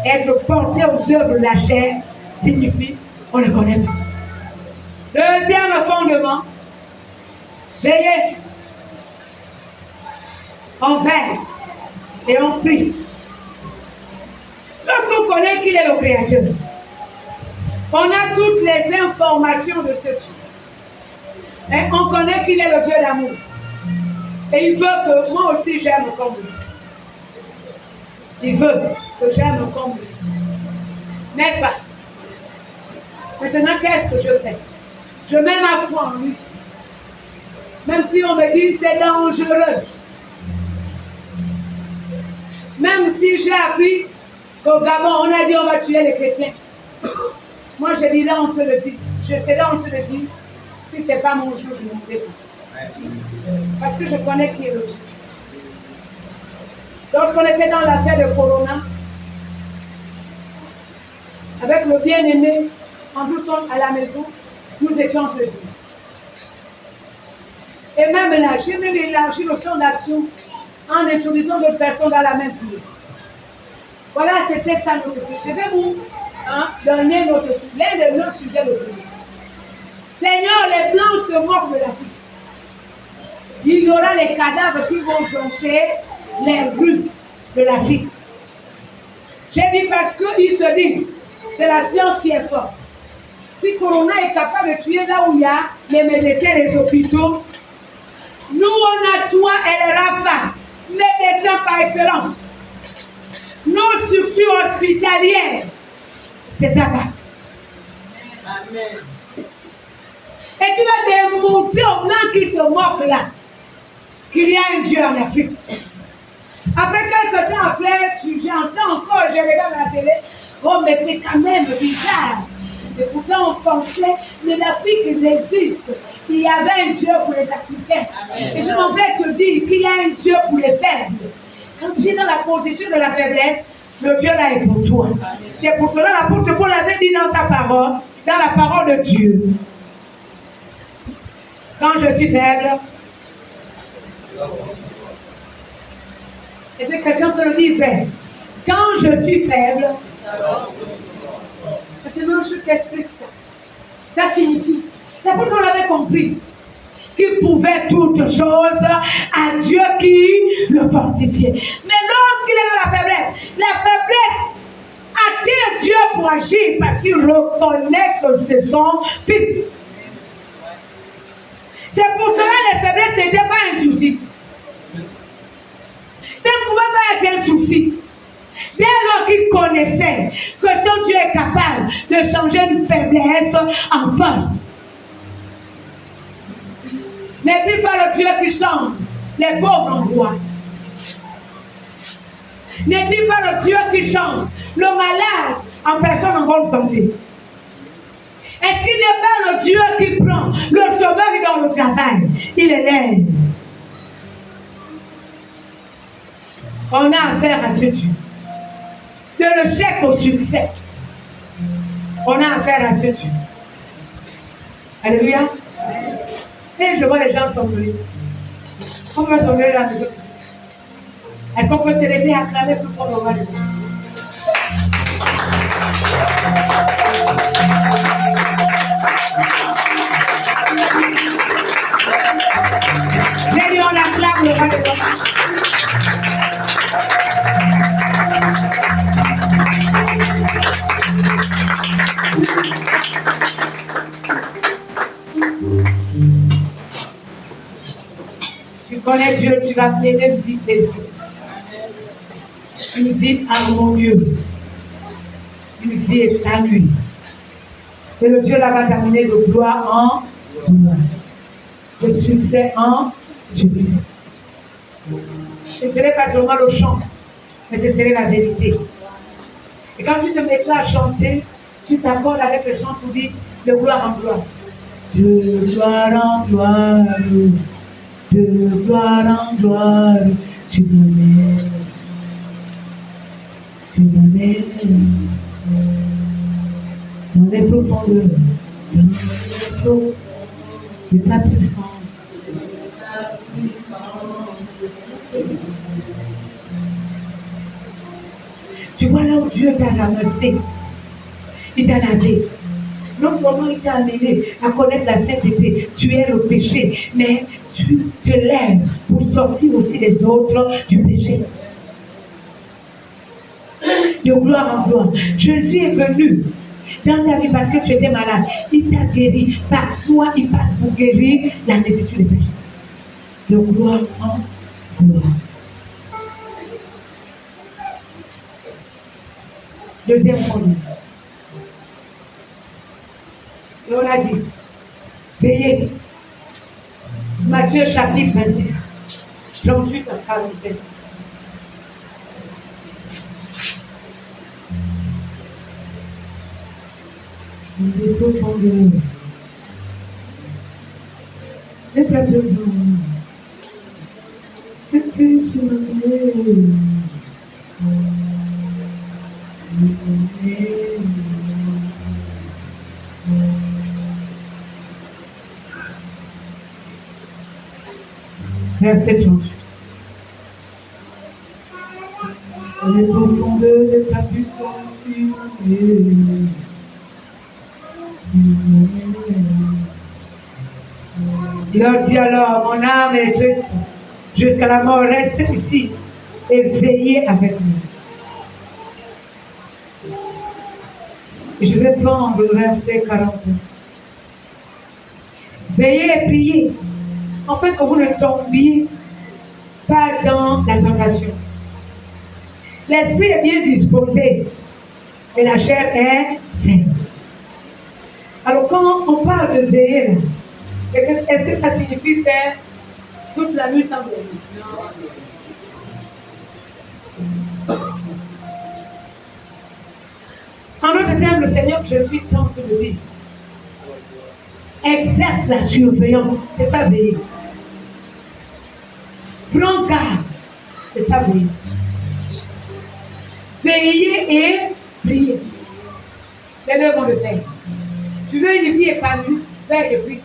Être porté aux œuvres de la chair signifie qu'on ne connaît pas Dieu. Deuxième fondement, veillez. On veille et on prie. Lorsqu'on connaît qu'il est le Créateur, on a toutes les informations de ce Dieu. Et on connaît qu'il est le Dieu d'amour. Et il veut que moi aussi j'aime comme lui. Il veut que j'aime comme lui. N'est-ce pas? Maintenant, qu'est-ce que je fais? Je mets ma foi en lui. Même si on me dit c'est dangereux. Même si j'ai appris qu'au Gabon, on a dit on va tuer les chrétiens. Moi, je dis là, on te le dit. Je sais là, on te le dit. Si ce n'est pas mon jour, je ne mourrai pas. Parce que je connais qui est le Dieu. Lorsqu'on était dans l'affaire de Corona, avec le bien-aimé, en nous sommes à la maison, nous étions entre nous. Et même là, j'ai même élargi le champ d'action en introduisant d'autres personnes dans la même prière. Voilà, c'était ça notre prière. Je vais vous donner l'un de nos sujets de prière. Seigneur, les Blancs se moquent de l'Afrique. Il y aura les cadavres qui vont joncher les rues de l'Afrique. J'ai dit parce qu'ils se disent, c'est la science qui est forte. Si Corona est capable de tuer là où il y a les médecins, les hôpitaux, nous on a toi et les Rafa, médecins par excellence. Nos structures hospitalières, c'est là-bas. Amen. Et tu vas démontrer aux Blancs qui se moquent là qu'il y a un Dieu en Afrique. Après quelques temps après, j'entends encore, je regarde la télé, oh mais c'est quand même bizarre. Et pourtant on pensait, mais l'Afrique résiste. Il y avait un Dieu pour les Africains. Amen. Et je m'en vais te dire qu'il y a un Dieu pour les faibles. Quand tu es dans la position de la faiblesse, le Dieu là est pour toi. C'est pour cela l'apôtre Paul avait dit dans sa parole, dans la parole de Dieu. Quand je suis faible, et c'est quelqu'un qui le dit faible. Quand je suis faible, maintenant je t'explique ça. Ça signifie, l'apôtre avait compris qu'il pouvait toutes choses à Dieu qui le fortifiait. Mais lorsqu'il est dans la faiblesse attire Dieu pour agir parce qu'il reconnaît que c'est son fils. C'est pour cela que les faiblesses n'étaient pas un souci. Ça ne pouvait pas être un souci. Dès lors qu'il connaissait que son Dieu est capable de changer une faiblesse en force. N'est-il pas le Dieu qui change les pauvres en roi? N'est-il pas le Dieu qui change le malade en personne en bonne santé? Est-ce qu'il n'est pas le Dieu qui prend le chômeur qui est dans le travail? Il élève. On a affaire à ce Dieu. De l'échec au succès. On a affaire à ce Dieu. Alléluia. Et je vois les gens s'envoler. On peut s'envoler la maison. Est-ce qu'on peut se lever à acclamer plus fort le roi de Dieu? J'ai dit on acclame le roi de Dieu. Tu connais Dieu, tu vas plaider une vie paisible. Une vie harmonieuse. Une vie épanouie. Et le Dieu là va t'amener de gloire en gloire. De succès en succès. Ce ne serait pas seulement le chant, mais ce serait la vérité. Et quand tu te mettras à chanter, tu t'accordes avec le chant pour dire de gloire en gloire. De gloire en gloire, de gloire en gloire, tu m'amènes. Tu m'amènes dans les profondeurs, dans les eaux de ta puissance. Tu vois là où Dieu t'a ramassé, il t'a lavé. Non seulement il t'a amené à connaître la sainteté, tu es le péché, mais tu te lèves pour sortir aussi les autres du péché. De gloire en gloire. Jésus est venu dans ta vie parce que tu étais malade. Il t'a guéri. Par toi, il passe pour guérir la multitude des personnes. De gloire en gloire. Deuxième point. Et on a dit, veillez. Matthieu chapitre 26, 38 à 41. Des profondeurs de ta présence, que tu m'amènes. Verset 38. Les profondeurs de ta puissance, tu m'amènes. Il leur dit alors, mon âme est triste jusqu'à la mort, reste ici et veillez avec nous. Et je vais prendre le verset 41. Veillez et priez, afin que vous ne tombiez pas dans la tentation. L'esprit est bien disposé, et la chair est faible. Alors quand on parle de veiller, là, est-ce que ça signifie faire toute la nuit sans dormir? En d'autres termes, le Seigneur, je suis tenté de dire, exerce la surveillance, c'est ça veiller. Prends garde, c'est ça veiller. Veiller et prier. Les deux vont le faire. Tu veux une vie épanouie, fais et prie.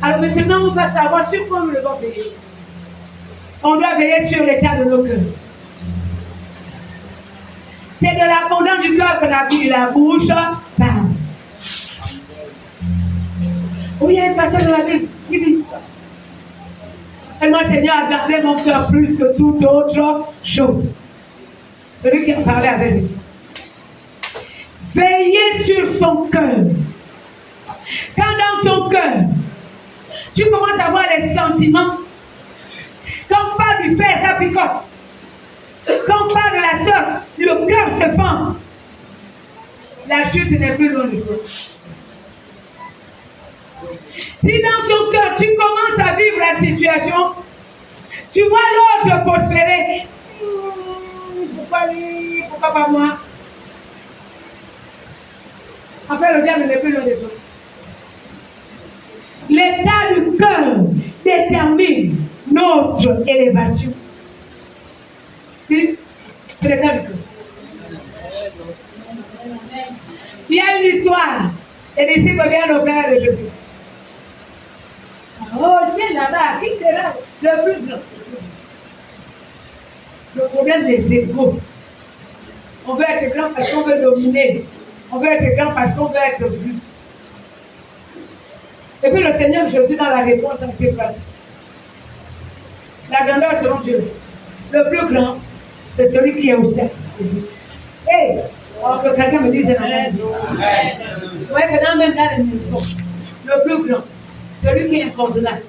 Alors maintenant, on va savoir sur quoi nous devons veiller. On doit veiller sur l'état de nos cœurs. C'est de l'abondance du cœur que la bouche parle. Oui, il y a une personne dans la Bible qui dit, et moi, Seigneur, a gardé mon cœur plus que toute autre chose. Celui qui a parlé avec les hommes. Veillez sur son cœur. Quand dans ton cœur, tu commences à avoir les sentiments, quand on parle du fer, ça picote. Quand on parle de la sœur, le cœur se fend. La chute n'est plus loin de toi. Si dans ton cœur, tu commences à vivre la situation, tu vois l'autre prospérer. Pourquoi lui? Pourquoi pas moi? Enfin, le diable n'est plus loin de toi. L'état du cœur détermine notre élévation. Si, c'est l'état du cœur. Il y a une histoire. Les disciples viennent au Père de Jésus. Oh, c'est là-bas, qui sera le plus grand? Le problème des égos. On veut être grand parce qu'on veut dominer. On veut être grand parce qu'on veut être vu. Et puis le Seigneur Jésus, dans la réponse, a été pratique. La grandeur selon Dieu. Le plus grand, c'est celui qui est au service de Dieu. Et que quelqu'un me dise amen. Vous voyez que dans même dans les maisons, le plus grand, celui qui est incontournable,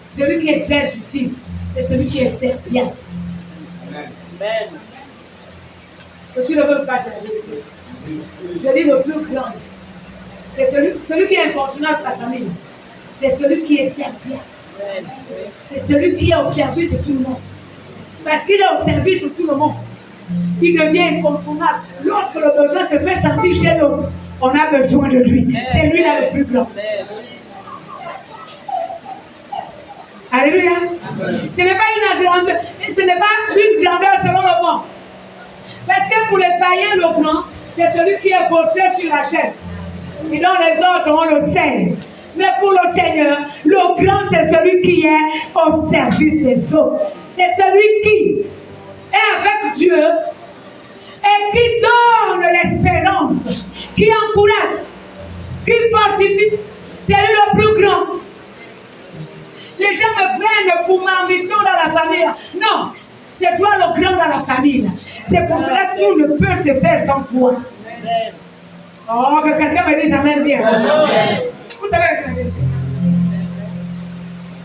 celui qui est très utile, c'est celui qui est serviable. Amen. Que tu ne veux pas servir. Je dis le plus grand. C'est celui qui est incontournable pour la famille. C'est celui qui est serviable. C'est celui qui est au service de tout le monde. Parce qu'il est au service de tout le monde. Il devient incontournable. Lorsque le besoin se fait sentir chez l'autre, on a besoin de lui. C'est lui là le plus grand. Alléluia. Ce n'est pas une grandeur, ce n'est pas une grandeur selon le monde. Parce que pour les païens, le grand, c'est celui qui est porté sur la chaise. Et donc les autres, on le sait. Mais pour le Seigneur, le grand, c'est celui qui est au service des autres. C'est celui qui est avec Dieu et qui donne l'espérance, qui encourage, qui fortifie. C'est lui le plus grand. Les gens me prennent pour m'inviter dans la famille. Non, c'est toi le grand dans la famille. C'est pour cela que tout ne peut se faire sans toi. Oh, que quelqu'un me dise amen bien. Vous savez ce que c'est.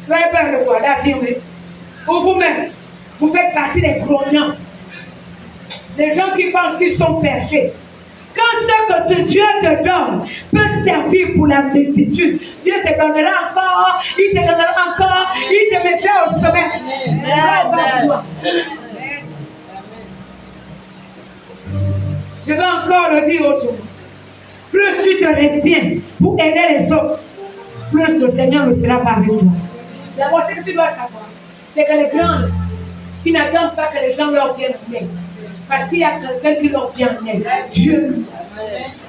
Vous avez peur de quoi? D'affirmer. Pour vous-même, vous faites partie des grognants. Des gens qui pensent qu'ils sont perchés. Quand ce que Dieu te donne peut servir pour la multitude, Dieu te donnera encore, il te donnera encore, il te mettra au sommet. Je vais encore le dire autrement. Plus tu te retiens pour aider les autres, plus le Seigneur le sera parmi toi. D'abord, ce que tu dois savoir, c'est que les grands, ils n'attendent pas que les gens leur viennent en aide. Parce qu'il y a quelqu'un qui leur vient en aide. Dieu.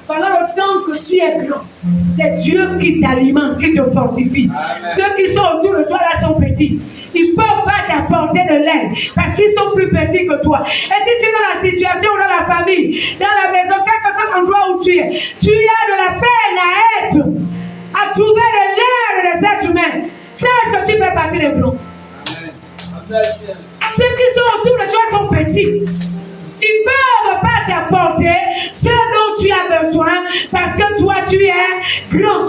Pendant le temps que tu es grand, c'est Dieu qui t'alimente, qui te fortifie. Ceux qui sont autour de toi là sont petits. Ils ne peuvent pas t'apporter de l'aide parce qu'ils sont plus petits que toi. Et si tu es dans la situation, dans la famille, dans la maison, quel que soit l'endroit où tu as de la peine à être, à trouver de l'aide des êtres humains. Sache que tu fais partie des grands. Ceux qui sont autour de toi sont petits. Ils ne peuvent pas t'apporter ce dont tu as besoin parce que toi tu es grand.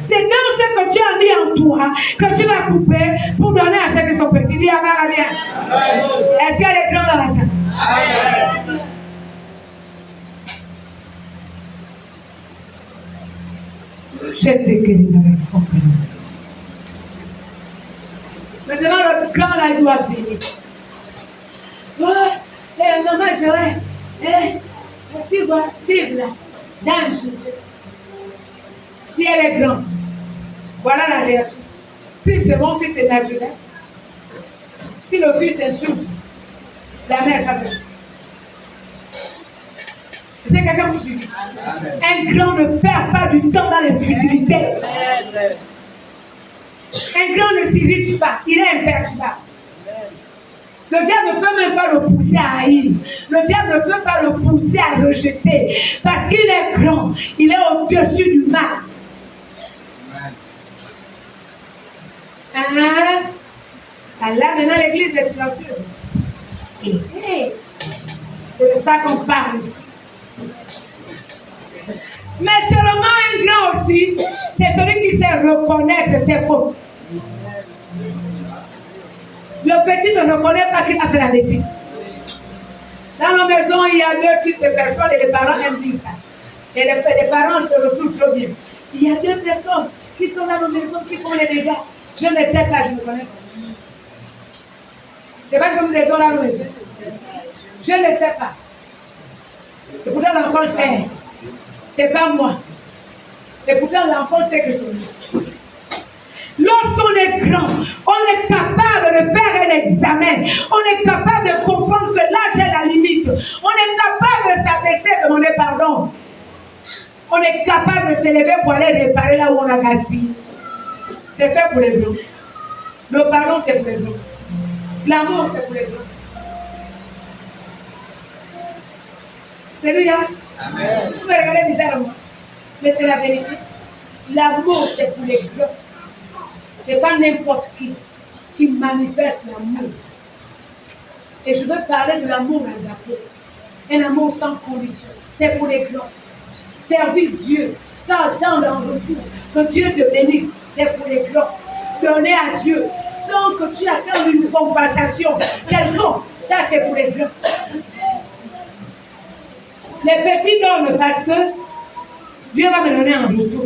C'est dans ce que tu as mis en toi que tu vas couper pour donner à ceux qui sont petits. Dis amen, bien. Est-ce qu'il y a des grands dans la salle? Amen. Je te guéris dans la salle. Maintenant, le grand là, il doit venir. Maman, j'aurais. Tu vois, Steve là, dans le jour. Si elle est grande, voilà la réaction. Steve, c'est mon fils, c'est naturel. Si le fils insulte, la mère s'appelle. Est-ce que quelqu'un vous suit? Un grand ne perd pas du temps dans les futilités. Un grand ne s'irrite pas, il est imperturbable. Le diable ne peut même pas le pousser à haïr. Le diable ne peut pas le pousser à rejeter. Parce qu'il est grand. Il est au-dessus du mal. Là, maintenant, l'église est silencieuse. C'est de ça qu'on parle ici. Mais seulement un grand aussi, c'est celui qui sait reconnaître ses fautes. Le petit ne reconnaît pas qu'il a fait la bêtise. Dans nos maisons, il y a deux types de personnes et les parents aiment dire ça. Et les parents se retrouvent trop bien. Il y a deux personnes qui sont dans nos maisons qui font les dégâts. Je ne sais pas, je ne connais pas. C'est pas comme des gens dans nos maisons. Je ne sais pas. Et pourtant l'enfant sait. C'est pas moi. Et pourtant l'enfant sait que c'est moi. Lorsqu'on est grand, on est capable de faire un examen. On est capable de comprendre que l'âge est la limite. On est capable de s'abaisser et demander pardon. On est capable de s'élever pour aller réparer là où on a gaspillé. C'est fait pour les blancs. Le pardon, c'est pour les blancs. L'amour, c'est pour les blancs. Alléluia. Amen. Vous me regardez bizarrement. Mais c'est la vérité. L'amour, c'est pour les blancs. Ce n'est pas n'importe qui manifeste l'amour. Et je veux parler de l'amour agapé. Un amour sans condition. C'est pour les grands. Servir Dieu sans attendre en retour que Dieu te bénisse. C'est pour les grands. Donner à Dieu sans que tu attendes une compensation quelconque. Ça, c'est pour les grands. Les petits donnent parce que Dieu va me donner en retour.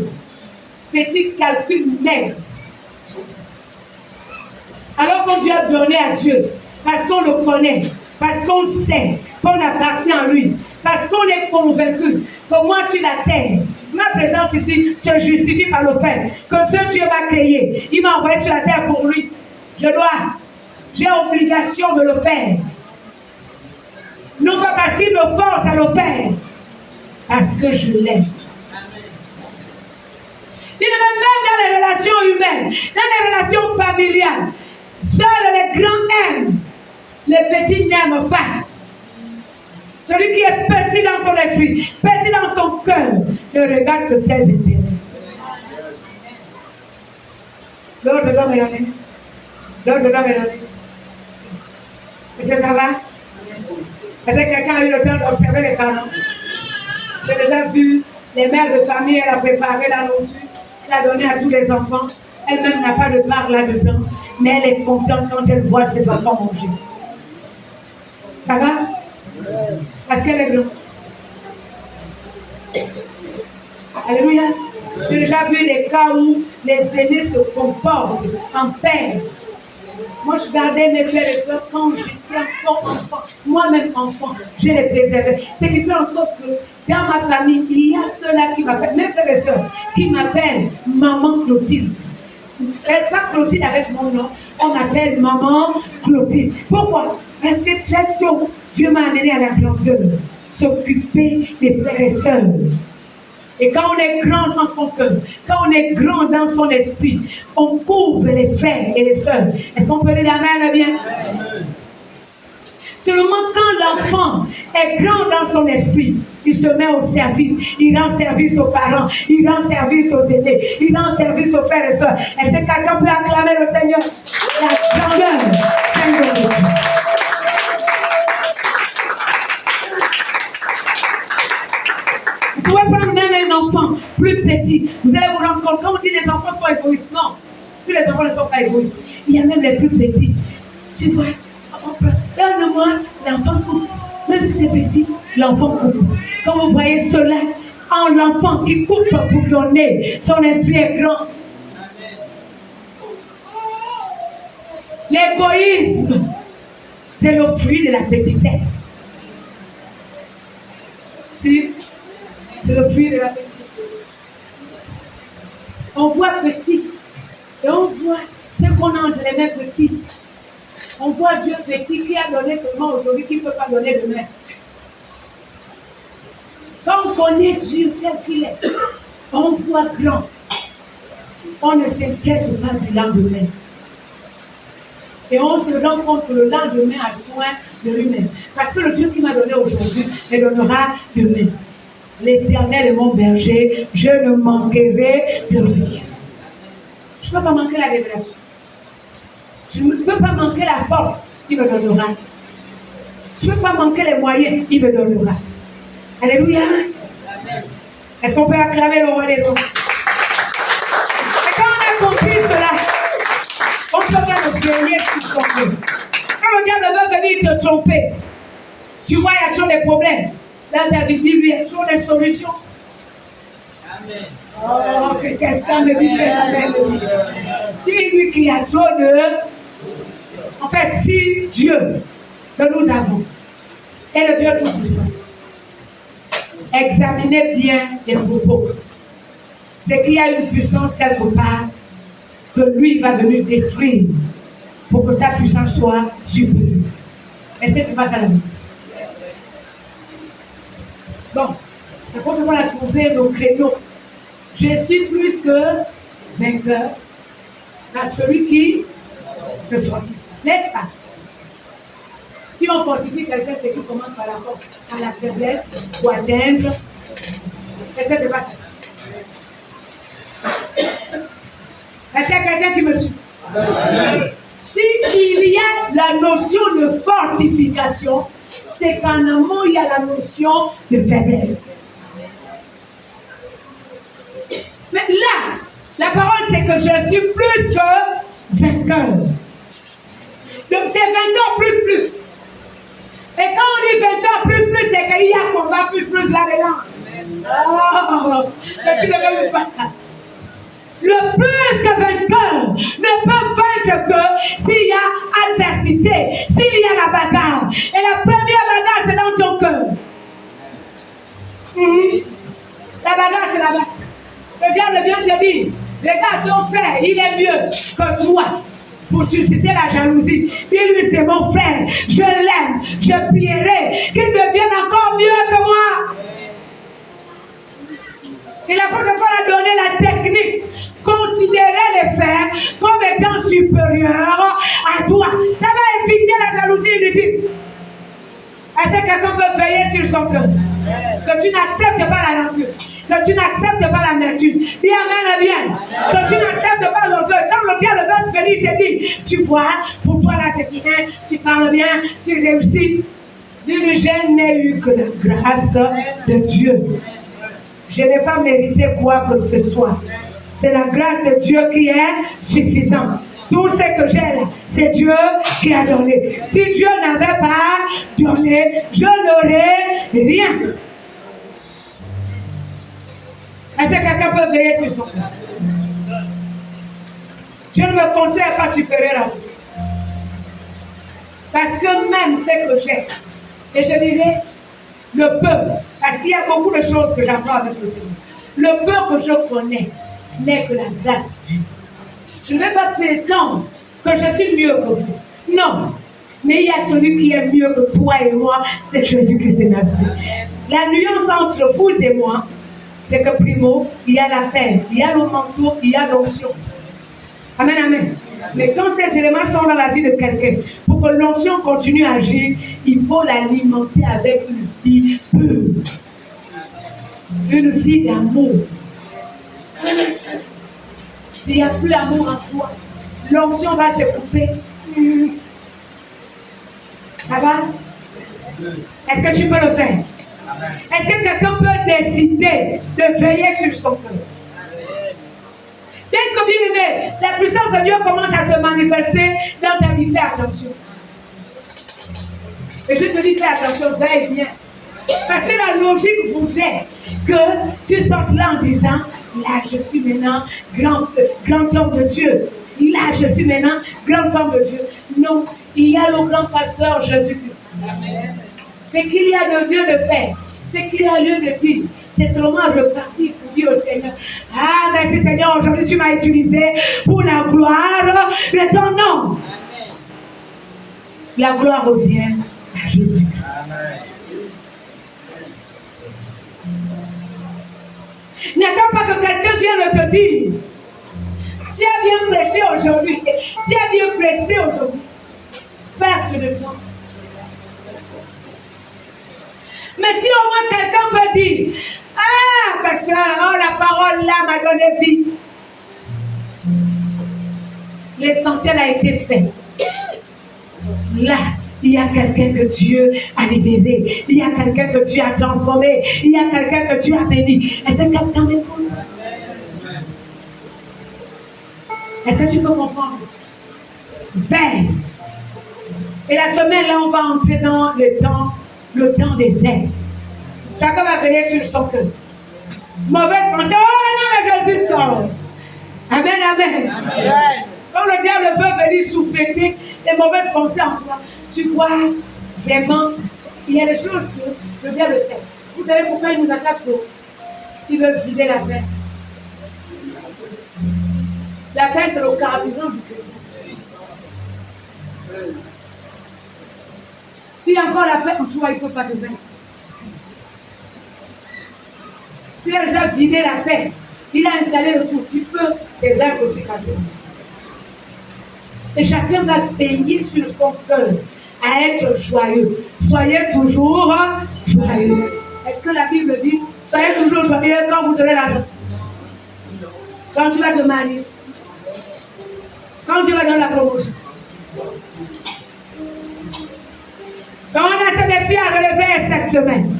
Petit calcul maigre. Alors qu'on Dieu a donné à Dieu, parce qu'on le connaît, parce qu'on sait qu'on appartient à lui, parce qu'on est convaincu que moi sur la terre, ma présence ici se justifie par le fait que ce Dieu m'a créé, il m'a envoyé sur la terre pour lui. J'ai obligation de le faire. Non pas parce qu'il me force à le faire, parce que je l'aime. Il est même dans les relations humaines, dans les relations familiales. Seuls les grands aiment, les petits n'aiment pas. Celui qui est petit dans son esprit, petit dans son cœur, ne regarde que ses intérêts. L'autre doit me donner. L'autre doit me donner. Est-ce que ça va? Est-ce que quelqu'un a eu le temps d'observer les parents? J'ai déjà vu les mères de famille, elle a préparé la nourriture, elle a donné à tous les enfants. Elle-même n'a pas de part là-dedans, mais elle est contente quand elle voit ses enfants manger. Ça va? Parce qu'elle est grande. Alléluia. J'ai déjà vu des cas où les aînés se comportent en père. Moi, je gardais mes frères et sœurs quand j'étais encore enfant. Moi-même enfant, je les préservais. Ce qui fait en sorte que dans ma famille, il y a ceux-là qui m'appellent, mes frères et sœurs, qui m'appellent Maman Clotilde. Pas Clotilde avec mon nom, on m'appelle Maman Clotilde. Pourquoi? Parce que très tôt, Dieu m'a amené à la grandeur, s'occuper des frères et sœurs. Et quand on est grand dans son cœur, quand on est grand dans son esprit, on couvre les frères et les sœurs. Est-ce qu'on peut dire amen bien? Seulement quand l'enfant est grand dans son esprit, il se met au service, il rend service aux parents, il rend service aux aînés, il rend service aux frères et sœurs. Est-ce que quelqu'un peut acclamer le Seigneur? La grandeur. Vous pouvez prendre même un enfant plus petit. Vous allez vous rendre compte, quand on dit les enfants sont égoïstes, non. Tous les enfants ne sont pas égoïstes. Il y a même les plus petits. Tu vois, donne-moi l'enfant coupe. Même si c'est petit, l'enfant coupe. Quand vous voyez cela, en l'enfant qui coupe pour donner, son esprit est grand. L'égoïsme, c'est le fruit de la petitesse. Si, c'est le fruit de la petitesse. On voit petit et on voit ce qu'on a entre les mains petits. On voit Dieu petit qui a donné seulement aujourd'hui, qui ne peut pas donner demain. Quand on connaît Dieu tel qu'il est, on voit grand. On ne s'inquiète pas du lendemain. Et on se rend compte que le lendemain a soin de lui-même. Parce que le Dieu qui m'a donné aujourd'hui me donnera demain. L'Éternel est mon berger, je ne manquerai de rien. Je ne peux pas manquer la révélation. Je ne peux pas manquer la force qu'il me donnera. Je ne veux pas manquer les moyens, il me donnera. Alléluia. Est-ce qu'on peut acclamer le roi des rois? Et quand on a compris cela, on peut pas nous gagner sur son cœur. Quand le diable veut venir te tromper, tu vois, il y a toujours des problèmes. Là, tu as dit, lui, il y a toujours des solutions. Amen. Oh, que quelqu'un me dise amen. Dis-lui qu'il y a trop de... En fait, si Dieu que nous avons est le Dieu tout-puissant, examinez bien les propos. C'est qu'il y a une puissance quelque part que lui va venir détruire pour que sa puissance soit supérieure. Est-ce que c'est pas ça la vie? Bon, quand on va trouver nos créneaux, je suis plus que vainqueur à celui qui me fortifie. N'est-ce pas? Si on fortifie quelqu'un, c'est qu'il commence par la force, par la faiblesse, pour atteindre. Est-ce que c'est pas ça? Est-ce qu'il y a quelqu'un qui me suit? S'il y a la notion de fortification, c'est qu'en amont, il y a la notion de faiblesse. Mais là, la parole, c'est que je suis plus que vainqueur. Donc, c'est vainqueur plus. Et quand on dit vainqueur plus, c'est qu'il y a combat plus là-dedans. Oh, que tu ne veux pas. Le plus que vainqueur ne peut vaincre que s'il y a adversité, s'il y a la bagarre. Et la première bagarre, c'est dans ton cœur. La bagarre, c'est la bagarre. Le diable vient te dire, regarde ton frère, il est mieux que toi. Pour susciter la jalousie. Dis-lui, c'est mon frère, je l'aime, je prierai qu'il devienne encore mieux que moi. Et l'apôtre Paul a donné la technique. Considérer les frères comme étant supérieurs à toi. Ça va éviter la jalousie inutile. Est-ce que quelqu'un peut veiller sur son cœur? Que tu n'acceptes pas la rancune. Que tu n'acceptes pas l'amertume. Dis amen, bien. Que tu n'acceptes pas l'orgueil. Quand le diable va venir te dire, tu vois, pour toi là c'est bien, tu parles bien, tu réussis. Dis-lui, je n'ai eu que la grâce de Dieu. Je n'ai pas mérité quoi que ce soit. C'est la grâce de Dieu qui est suffisante. Tout ce que j'ai là, c'est Dieu qui a donné. Si Dieu n'avait pas donné, je n'aurais rien. Est-ce que quelqu'un peut veiller sur son cœur? Je ne me considère pas supérieur à vous. Parce que même ce que j'ai, et je dirais, le peu, parce qu'il y a beaucoup de choses que j'apprends avec le Seigneur. Le peu que je connais n'est que la grâce de Dieu. Je ne vais pas prétendre que je suis mieux que vous. Non. Mais il y a celui qui est mieux que toi et moi, c'est Jésus-Christ de Nazareth. La nuance entre vous et moi, c'est que primo, il y a la paix, il y a le manteau, il y a l'onction. Amen, amen. Mais quand ces éléments sont dans la vie de quelqu'un, pour que l'onction continue à agir, il faut l'alimenter avec une vie pure. Une vie d'amour. S'il n'y a plus d'amour en toi, l'onction va se couper. Ça va? Est-ce que tu peux le faire? Est-ce que quelqu'un peut décider de veiller sur son cœur? Dès que bien-aimé, la puissance de Dieu commence à se manifester dans ta vie, fais attention. Et je te dis, fais attention, veille bien. Parce que la logique voudrait que tu sortes là en disant, là je suis maintenant grand homme de Dieu. Là je suis maintenant grand homme de Dieu. Non, il y a le grand pasteur Jésus-Christ. C'est qu'il y a de lieu de faire. C'est qu'il y a lieu de dire. C'est seulement repartir pour dire au Seigneur, ah merci Seigneur, aujourd'hui tu m'as utilisé pour la gloire de ton nom. Amen. La gloire revient à Jésus. N'attends pas que quelqu'un vienne te dire, tu as bien pressé aujourd'hui, tu as bien presté aujourd'hui. Perte de temps. Mais si au moins quelqu'un peut dire, ah, parce que oh, la parole là m'a donné vie. L'essentiel a été fait. Là, Il y a quelqu'un que Dieu a libéré. Il y a quelqu'un que Dieu a transformé. Il y a quelqu'un que Dieu a béni. Est-ce que quelqu'un m'écoute? Est-ce que tu peux comprendre ça? Veille. Et la semaine, là, on va entrer dans le temps des veilles. Chacun va veiller sur son cœur. Mauvaise pensée. Oh, non, mais Jésus sort. Amen, amen. Amen. Quand le diable veut venir souffleter les mauvaises pensées en toi, tu vois vraiment, il y a des choses que le diable fait. Vous savez pourquoi il nous attaque trop? Il veut vider la paix. La paix, c'est le carburant du chrétien. S'il y a encore la paix en toi, il ne peut pas te vaincre. S'il a déjà vidé la paix, il a installé le tout, il peut te vaincre aussi facilement. Et chacun va veiller sur son cœur à être joyeux. Soyez toujours joyeux. Est-ce que la Bible dit, soyez toujours joyeux quand vous aurez l'argent? Quand tu vas te marier? Quand tu vas dans la promotion? Quand on a ce défi à relever cette semaine,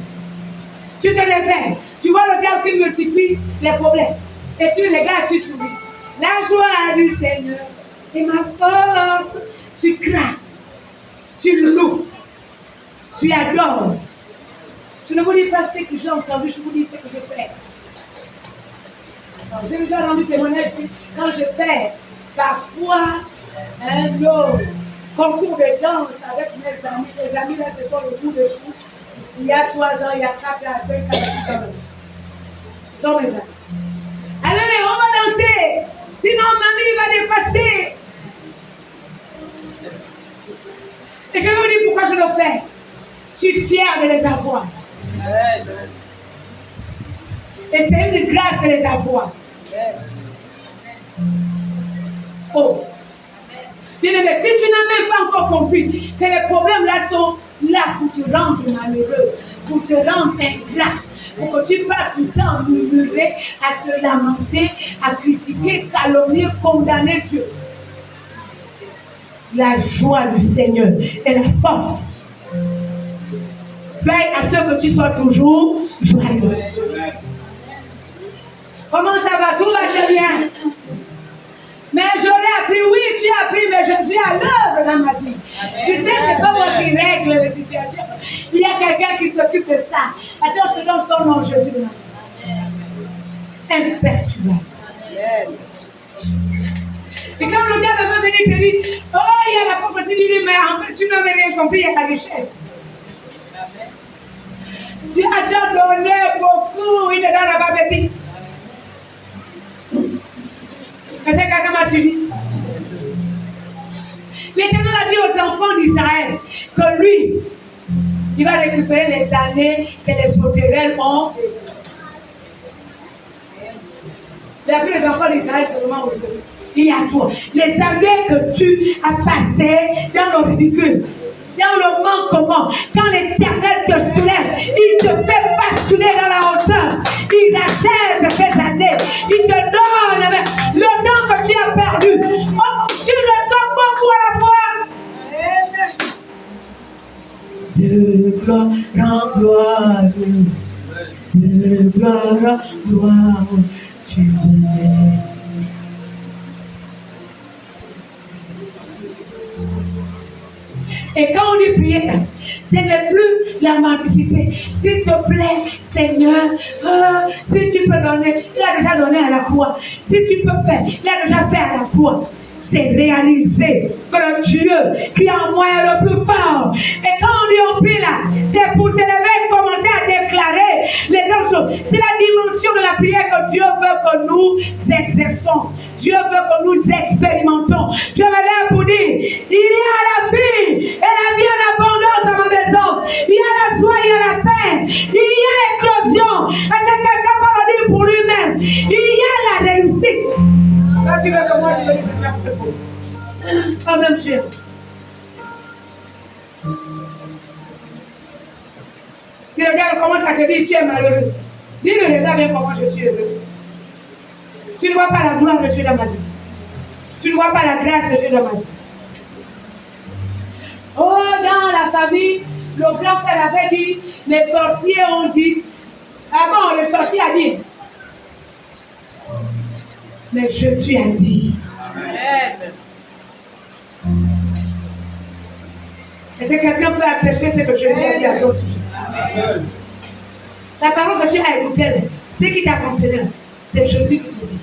tu te réveilles, tu vois le diable qui multiplie les problèmes. Et tu regardes, tu souris. La joie du Seigneur est ma force. Tu crains, tu loues, tu adores. Je ne vous dis pas ce que j'ai entendu, je vous dis ce que je fais. J'ai déjà rendu témoignage ici. Quand je fais parfois un autre concours de danse avec mes amis, les amis là, ce sont le bout de chou. Il y a 3 ans, il y a 4 ans, 5 ans, 6 ans. Ils sont mes amis. Allez, on va danser. Sinon, mamie va dépasser. Et je vous dis pourquoi je le fais. Je suis fière de les avoir. Et c'est une grâce de les avoir. Oh. Bien-aimé, si tu n'as même pas encore compris que les problèmes là sont là pour te rendre malheureux, pour te rendre ingrat, pour que tu passes du temps à murmurer, à se lamenter, à critiquer, calomnier, condamner Dieu. La joie du Seigneur est la force. Veille à ce que tu sois toujours joyeux. Comment ça va? Tout va très bien. Mais j'aurais appris, oui, tu as appris, mais je suis à l'œuvre dans ma vie. Amen. Tu sais, c'est pas moi qui règle les situations. Il y a quelqu'un qui s'occupe de ça. Attention, dans son nom, Jésus. Imperturbable. Et quand le diable veut venir te dire, oh, il y a la pauvreté, il dit, mais en fait, tu n'avais rien compris, il y a la richesse. Dieu a déjà donné beaucoup, il ne donne pas petit. Est-ce que quelqu'un m'a suivi? L'Éternel a dit aux enfants d'Israël que lui, il va récupérer les années que les sauterelles ont. Il a pris les enfants d'Israël seulement aujourd'hui. Il y a toi. Les années que tu as passées dans le ridicule, dans le manquement, quand l'Éternel te soulève, il te fait basculer dans la hauteur. Il achève ces années. Il te donne le temps que tu as perdu. Oh, tu le sens beaucoup à la fois. De gloire en gloire, de gloire en gloire, tu m'aimes. Et quand on dit prier, ce n'est plus la mendicité. S'il te plaît, Seigneur, si tu peux donner, il a déjà donné à la croix. Si tu peux faire, il a déjà fait à la croix. C'est réaliser que le Dieu qui en moi est le plus fort. Et quand on dit on prie là, c'est pour s'élever et commencer à déclarer les deux choses. C'est la dimension de la prière que Dieu veut que nous exerçons. Dieu veut que nous expérimentons. Je me lève pour dire, il y a la vie et la vie en abondance dans ma maison. Il y a la joie, il y a la paix. Il y a éclosion. Est-ce que quelqu'un peut le dire pour lui-même? Il y a la réussite. Quand tu veux que moi je te dise, c'est pas même Dieu. Si le diable commence à te dire tu es malheureux, dis-le, regarde bien comment je suis heureux. Tu ne vois pas la gloire de Dieu dans ma vie. Tu ne vois pas la grâce de Dieu dans ma vie. Oh, dans la famille, le grand-père avait dit, les sorciers ont dit. Ah bon, le sorcier a dit. Mais Jésus a dit. Amen. Est-ce que quelqu'un peut accepter ce que Jésus a dit à ton sujet? Amen. La parole que tu as écoutée, c'est qui t'a conseillé, c'est Jésus qui te dit.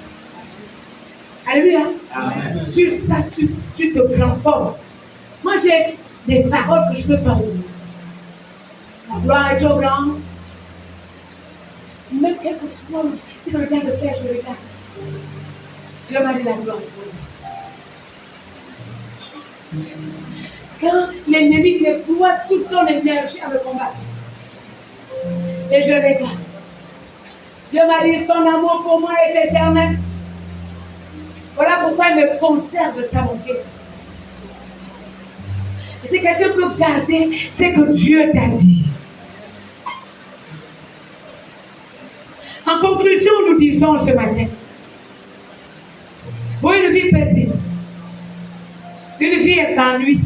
Alléluia. Amen. Sur ça, tu te cramponnes. Moi, j'ai des paroles que je peux parler. La gloire est trop grande. Même quel que soit si le diable fait, je le regarde. Dieu m'a dit la gloire. Quand l'ennemi déploie toute son énergie à me combattre, et je regarde. Dieu m'a dit, son amour pour moi est éternel. Voilà pourquoi il me conserve sa bonté. Et si quelqu'un peut garder, c'est que Dieu t'a dit. En conclusion, nous disons ce matin, pour une vie paisible, une vie épanouie,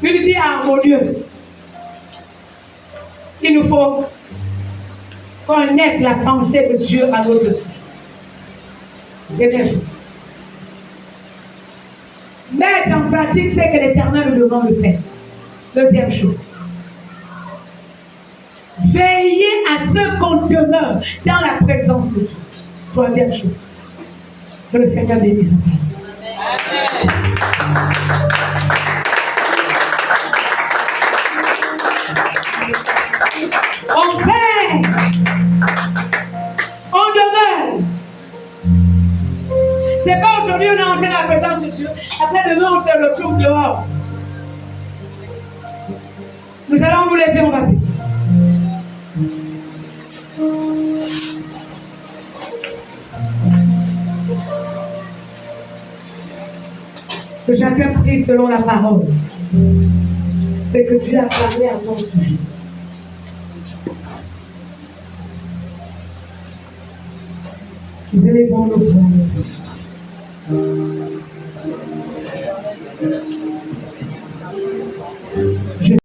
une vie harmonieuse, il nous faut connaître la pensée de Dieu à notre dessus. Mettre en pratique ce que l'Éternel nous demande de faire. Deuxième chose. Veillez à ce qu'on demeure dans la présence de Dieu. Troisième chose. Que le Seigneur bénisse en paix. On fait, on demeure. C'est pas aujourd'hui on est entré dans la présence de Dieu. Après demain on se retrouve dehors. Nous allons nous lever, on va prier. Que chacun prie selon la parole. C'est que Dieu a parlé à ton sujet. Nous élevons nos voix.